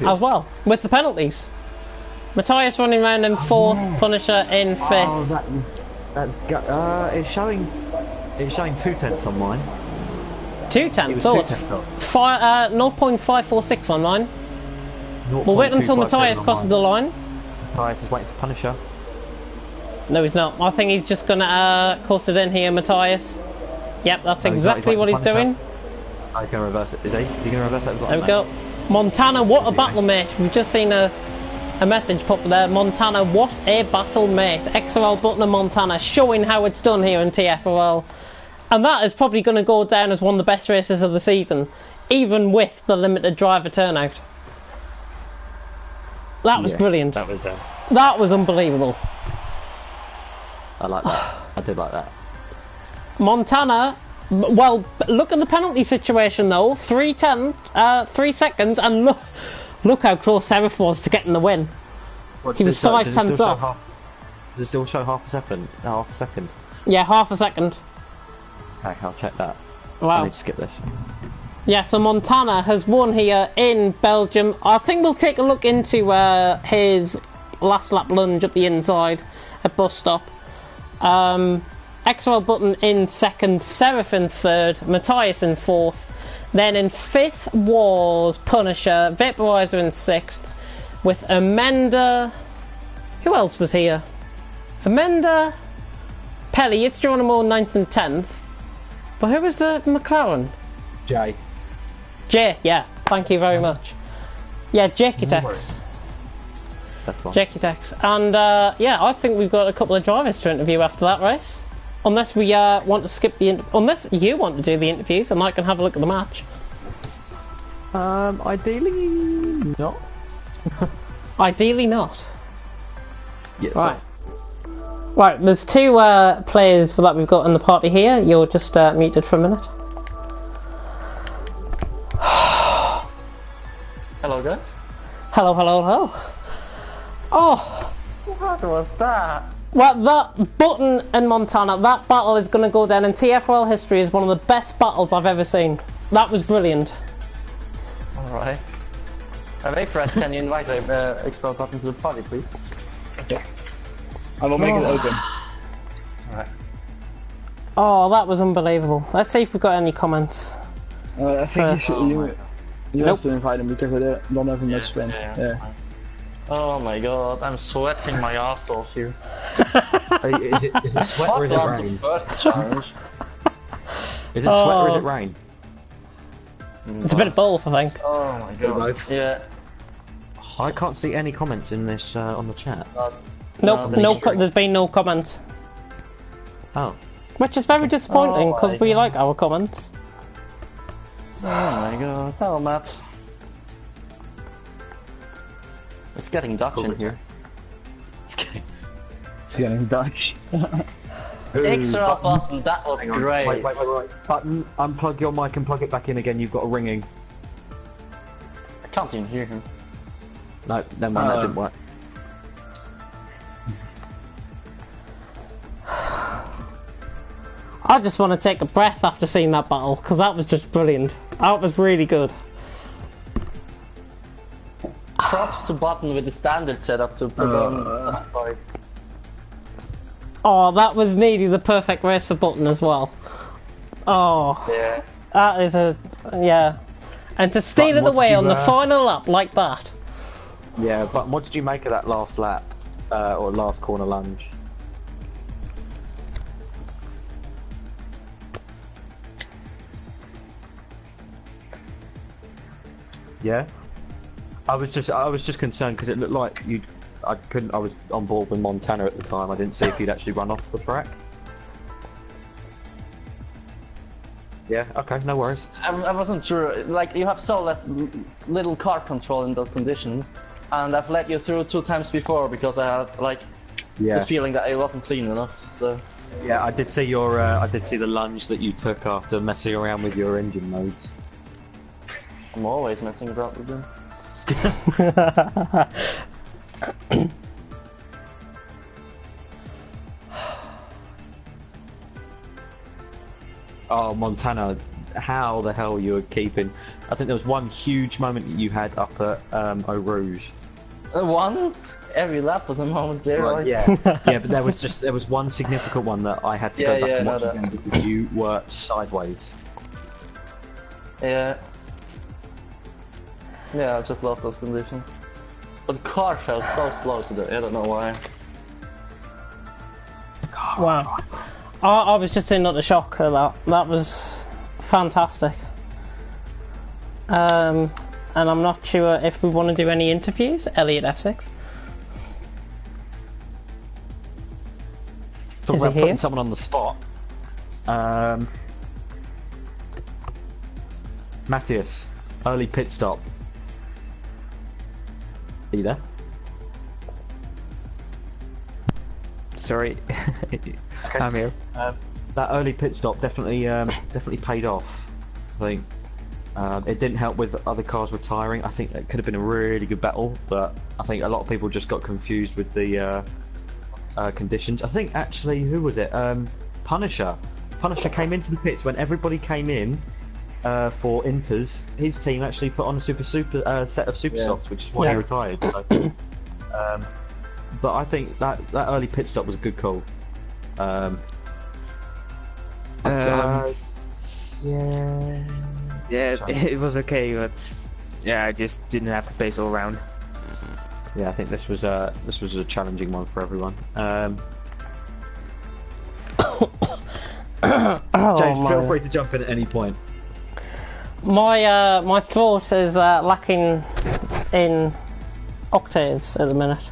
As well, with the penalties. Matthias running around in 4th, Punisher in 5th. Oh, it's showing 2/10 on mine. 2/10, so it's 0.546 on mine. We'll wait until Matthias crosses the line. Matthias is waiting for Punisher. No, he's not. I think he's just gonna course it in here, Matthias. Yep, that's exactly what he's doing. Oh, he's gonna reverse it. Is he? Is he gonna reverse it? There we go. Montana, what a battle mate. We've just seen a message pop there. Montana, what a battle mate. XRL Button and Montana showing how it's done here in TFRL. And that is probably going to go down as one of the best races of the season, even with the limited driver turnout. That was brilliant. That was unbelievable. I like that. I did like that. Montana, well, look at the penalty situation though. 3 seconds, and look how close Seraph was to getting the win. He was 5/10 off. Does it still show half a second? Yeah, half a second. Okay, I'll check that. Wow. I need to skip this. Yeah, so Montana has won here in Belgium. I think we'll take a look into his last lap lunge up the inside at bus stop. XRL Button in 2nd, Seraph in 3rd, Matthias in 4th. Then in 5th was Punisher, Vaporizer in 6th, with Amanda. Who else was here? Amanda, Pelly, it's Geronimo 9th and 10th. But who was the McLaren? Jay, yeah, thank you very much. Yeah, Jakitex. That's fine. Jakitex. And yeah, I think we've got a couple of drivers to interview after that race. Unless we want to skip the... Unless you want to do the interviews and I can have a look at the match. Ideally not. Ideally not. Yes. Right. Right, there's two players that we've got in the party here. You're just muted for a minute. Hello, guys. Hello, hello, hello. Oh! What was that? Well, that Button and Montana, that battle is going to go down in TFRL history as one of the best battles I've ever seen. That was brilliant. Alright. Wait, Fred, can you invite extra Button to the party, please? Okay. I will make it open. Alright. Oh, that was unbelievable. Let's see if we've got any comments. I think you Nope. have to invite him because I don't have much friends. Yeah. Oh my god, I'm sweating my ass off here. Is it sweat or is it What was rain? the first challenge? Is it sweat or is it rain? It's a bit of both, I think. Oh my god. Both. Yeah. I can't see any comments in this on the chat. Nope, No, no, there's been no comments. Oh. Which is very disappointing, Oh because my we God. like our comments. Oh my god. Hello, Matt. It's getting Dutch in here. It's getting Dutch. Extra Button, that was Hang on. great. Wait. Button, unplug your mic and plug it back in again. You've got a ringing. I can't even hear him. No, never mind. That didn't work. I just want to take a breath after seeing that battle, because that was just brilliant. That was really good. Props to Button with the standard setup to put on such a fight. Oh, that was nearly the perfect race for Button as well. Oh, Yeah. that is a... yeah. And to steal Button, it what away did on you, the final lap like that. Yeah, but what did you make of that last lap or last corner lunge? Yeah, I was just concerned because it looked like I was on board with Montana at the time. I didn't see if you'd actually run off the track. Yeah, okay, no worries. I wasn't sure. Like, you have so little car control in those conditions, and I've let you through 2 times before because I had like the feeling that it wasn't clean enough. So Yeah, I did see your I did see the lunge that you took after messing around with your engine modes. I'm always messing about with them. Oh, Montana, how the hell you were keeping? I think there was one huge moment that you had up at Eau Rouge. One? Every lap was a moment there. Right, right? yeah, yeah, but there was one significant one that I had to go back and watch that. again because you were sideways. Yeah. Yeah, I just love those conditions. But the car felt so slow today, I don't know why. Wow. I was just in utter shock at that. That was fantastic. And I'm not sure if we want to do any interviews. Elliot F6. Talk Is he about putting here? someone on the spot. Matthias, early pit stop. Are you there? Sorry, I'm here. That early pit stop definitely paid off. I think it didn't help with other cars retiring. I think it could have been a really good battle, but I think a lot of people just got confused with the conditions. I think actually, who was it? Punisher. Punisher came into the pits when everybody came in for inters. His team actually put on a super set of super softs, which is why he retired. So, but I think that early pit stop was a good call. Yeah, it was okay, but yeah, I just didn't have the pace all round. Yeah, I think this was a challenging one for everyone. James, feel free to jump in at any point. My throat is lacking in octaves at the minute.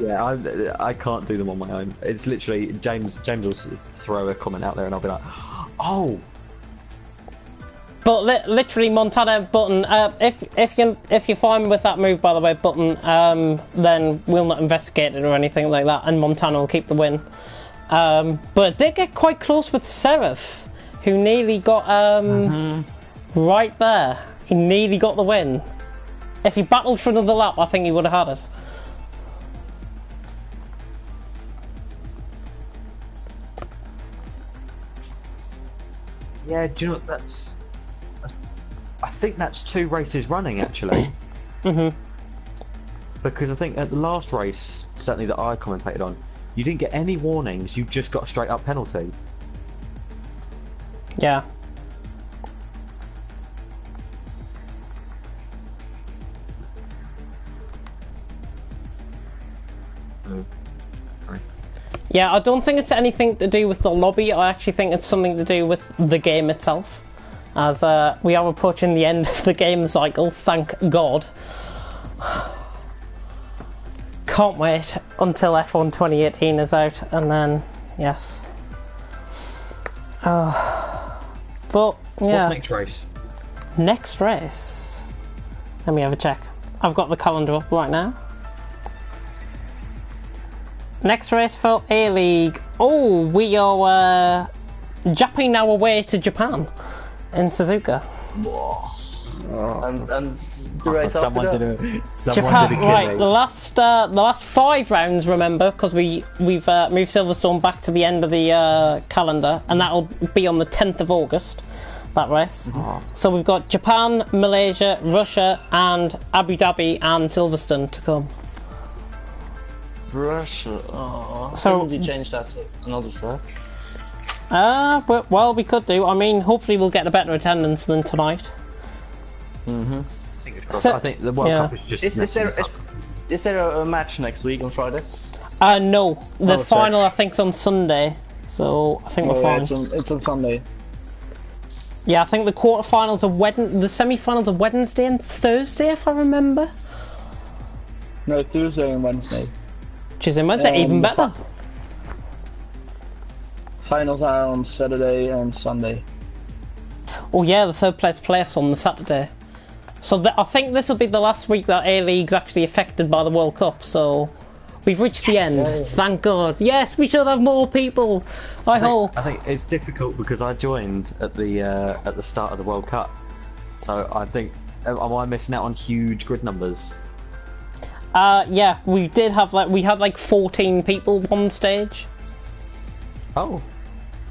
Yeah, I can't do them on my own. It's literally James will throw a comment out there and I'll be like, oh. But literally, Montana Button. If you're fine with that move, by the way, Button, then we'll not investigate it or anything like that, and Montana will keep the win. But it did get quite close with Seraph, who nearly got right there. He nearly got the win. If he battled for another lap, I think he would have had it. Yeah, do you know what, I think that's 2 races running actually. Because I think at the last race, certainly that I commentated on, you didn't get any warnings, you just got a straight up penalty. Yeah. Yeah, I don't think it's anything to do with the lobby. I actually think it's something to do with the game itself. As we are approaching the end of the game cycle, thank God. Can't wait until F1 2018 is out, and then, yes. But, yeah. What's next race? Next race? Let me have a check. I've got the calendar up right now. Next race for A-League. Oh, we are japping our way to Japan in Suzuka. And the race after that? Japan, right, the last 5 rounds, remember, because we've moved Silverstone back to the end of the calendar, and that'll be on the 10th of August, that race. So we've got Japan, Malaysia, Russia, and Abu Dhabi and Silverstone to come. Russia. So did you change that to another track? Well, we could do. I mean, hopefully we'll get a better attendance than tonight. So, I think the World Cup is just. Is there a match next week on Friday? No. The final I think's on Sunday, so I think we're fine. It's on Sunday. Yeah, I think the quarterfinals are the semi-finals are Wednesday and Thursday, if I remember. No, Tuesday and Wednesday. Tuesday and Wednesday, even better. Finals are on Saturday and Sunday. Oh yeah, the third place playoffs on the Saturday. So I think this will be the last week that A-League's actually affected by the World Cup, so we've reached the end, thank God. Yes, we should have more people, I hope. I think it's difficult because I joined at the start of the World Cup, so I think, am I missing out on huge grid numbers? Yeah, we did have we had like 14 people on stage. Oh.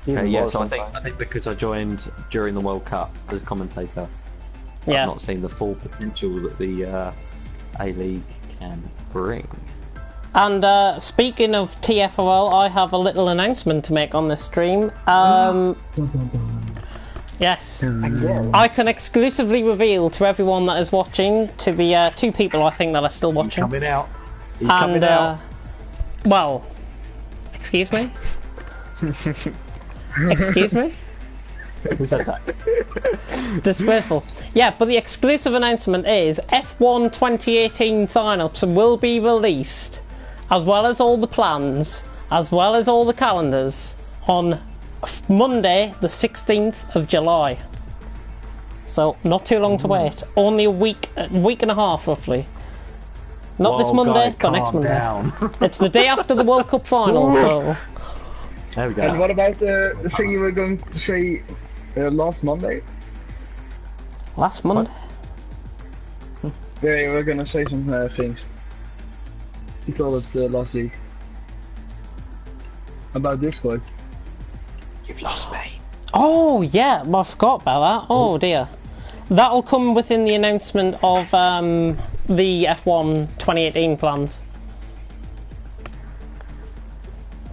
Okay, yeah, so I think because I joined during the World Cup as a commentator, I've not seen the full potential that the A-League can bring. And speaking of TFRL, I have a little announcement to make on this stream. Yes, I can exclusively reveal to everyone that is watching, to the 2 people I think that are still watching. He's coming out. He's coming out. Well, excuse me? Excuse me? Who said that? Disgraceful. Yeah, but the exclusive announcement is F1 2018 sign-ups will be released, as well as all the plans, as well as all the calendars, on Monday the 16th of July. So not too long to wait. Only a week and a half roughly. Not this Monday, but next Monday. It's the day after the World Cup final, so... There we go. And what about the thing you were going to say last Monday? Last Monday? Yeah, you were going to say some things. You told it last week. About Discord. You've lost me. Oh, yeah, I forgot about that. Oh, dear. That'll come within the announcement of the F1 2018 plans.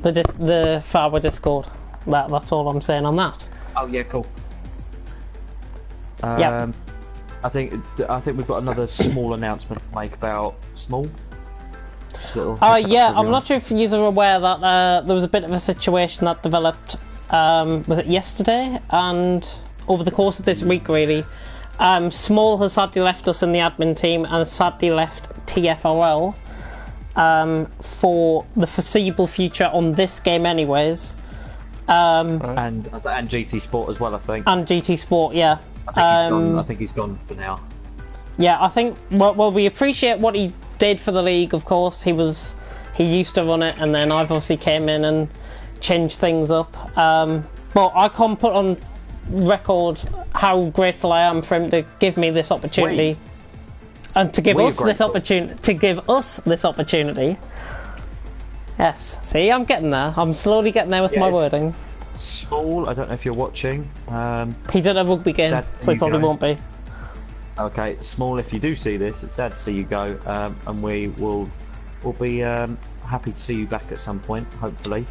The Farber Discord. That's all I'm saying on that. Oh yeah, cool. Yeah. I think we've got another small announcement to make about small. Yeah, I'm not sure if you're aware that there was a bit of a situation that developed. Was it yesterday? And over the course of this week, really, Small has sadly left us in the admin team and has sadly left TFRL for the foreseeable future on this game anyways. And GT Sport as well, I think. And GT Sport, yeah. I think he's gone for now. Yeah, I think. Well, we appreciate what he did for the league. Of course, he used to run it, and then I've obviously came in and changed things up. But I can't put on record how grateful I am for him to give me this opportunity, and to give us this opportunity. Yes, see, I'm getting there. I'm slowly getting there with my wording. Small, I don't know if you're watching. He's at a rugby game, so he probably won't be. Okay, Small, if you do see this, it's sad to see you go, and we'll be happy to see you back at some point, hopefully.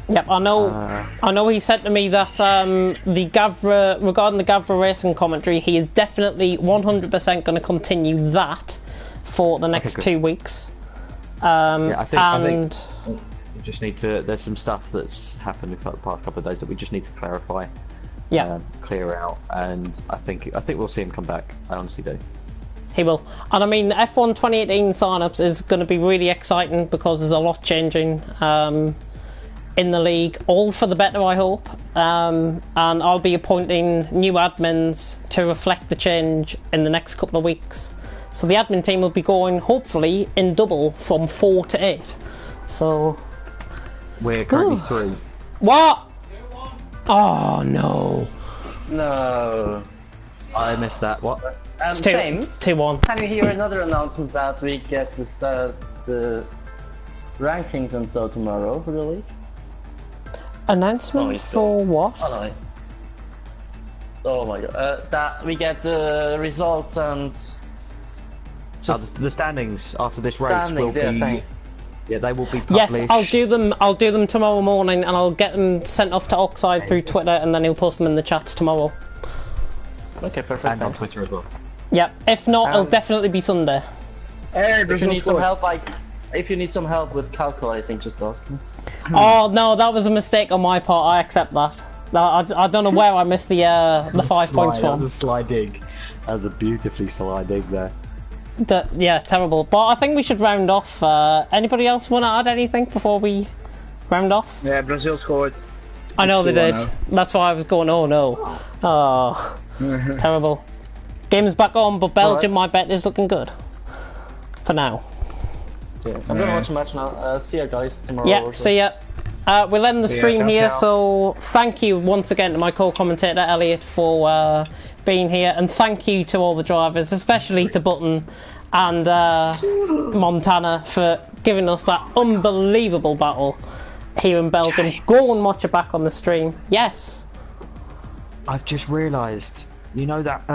Yep, I know he said to me that regarding the Gavra racing commentary, he is definitely 100% going to continue that for the next 2 weeks. I think we just need to. There's some stuff that's happened in the past couple of days that we just need to clarify, clear out, and I think we'll see him come back. I honestly do. He will, and I mean F1 2018 sign-ups is going to be really exciting because there's a lot changing in the league, all for the better, I hope. And I'll be appointing new admins to reflect the change in the next couple of weeks. So the admin team will be going, hopefully, in double from 4 to 8. So we're currently 3. What? Oh no! No. I missed that. What? It's James, 2-1. Can you hear another announcement that we get to start the rankings and so tomorrow for the league? Announcement for what? Oh, no. Oh my god. That we get the results and the standings after this race will be. Yeah, they will be published. Yes, I'll do them tomorrow morning, and I'll get them sent off to Oxide through Twitter, and then he'll post them in the chats tomorrow. Okay, perfect. And on Twitter as well. Yep. If not, it'll definitely be Sunday. Hey, if you need some help, with calculating, just ask me. Oh no, that was a mistake on my part. I accept that. I don't know where I missed the 5 points from. That was a sly dig. That was a beautifully sly dig there. Yeah, terrible. But I think we should round off. Anybody else want to add anything before we round off? Yeah, Brazil scored. I know they did. That's why I was going, oh no. Oh, terrible. Game's back on, but Belgium, my bet, is looking good. For now. Yeah, I'm gonna watch the match now. See ya guys tomorrow. Yeah, see ya. We'll end the stream here, so thank you once again to my co-commentator Elliot for being here, and thank you to all the drivers, especially to Button and Montana for giving us that unbelievable battle here in Belgium. James. Go and watch it back on the stream. Yes. I've just realised, you know that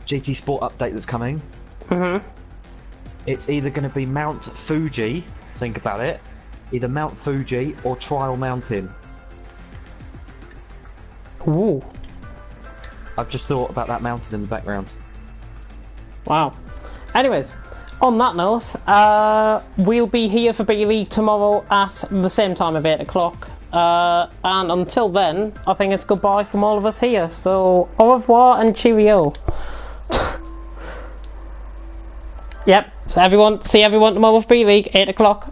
GT Sport update that's coming? Mm-hmm. It's either going to be Mount Fuji, think about it, either Mount Fuji or Trial Mountain. Ooh. I've just thought about that mountain in the background. Wow. Anyways, on that note, we'll be here for B-League tomorrow at the same time of 8 o'clock. And until then, I think it's goodbye from all of us here. So, au revoir and cheerio. Yep, so see everyone tomorrow for B-League, 8 o'clock.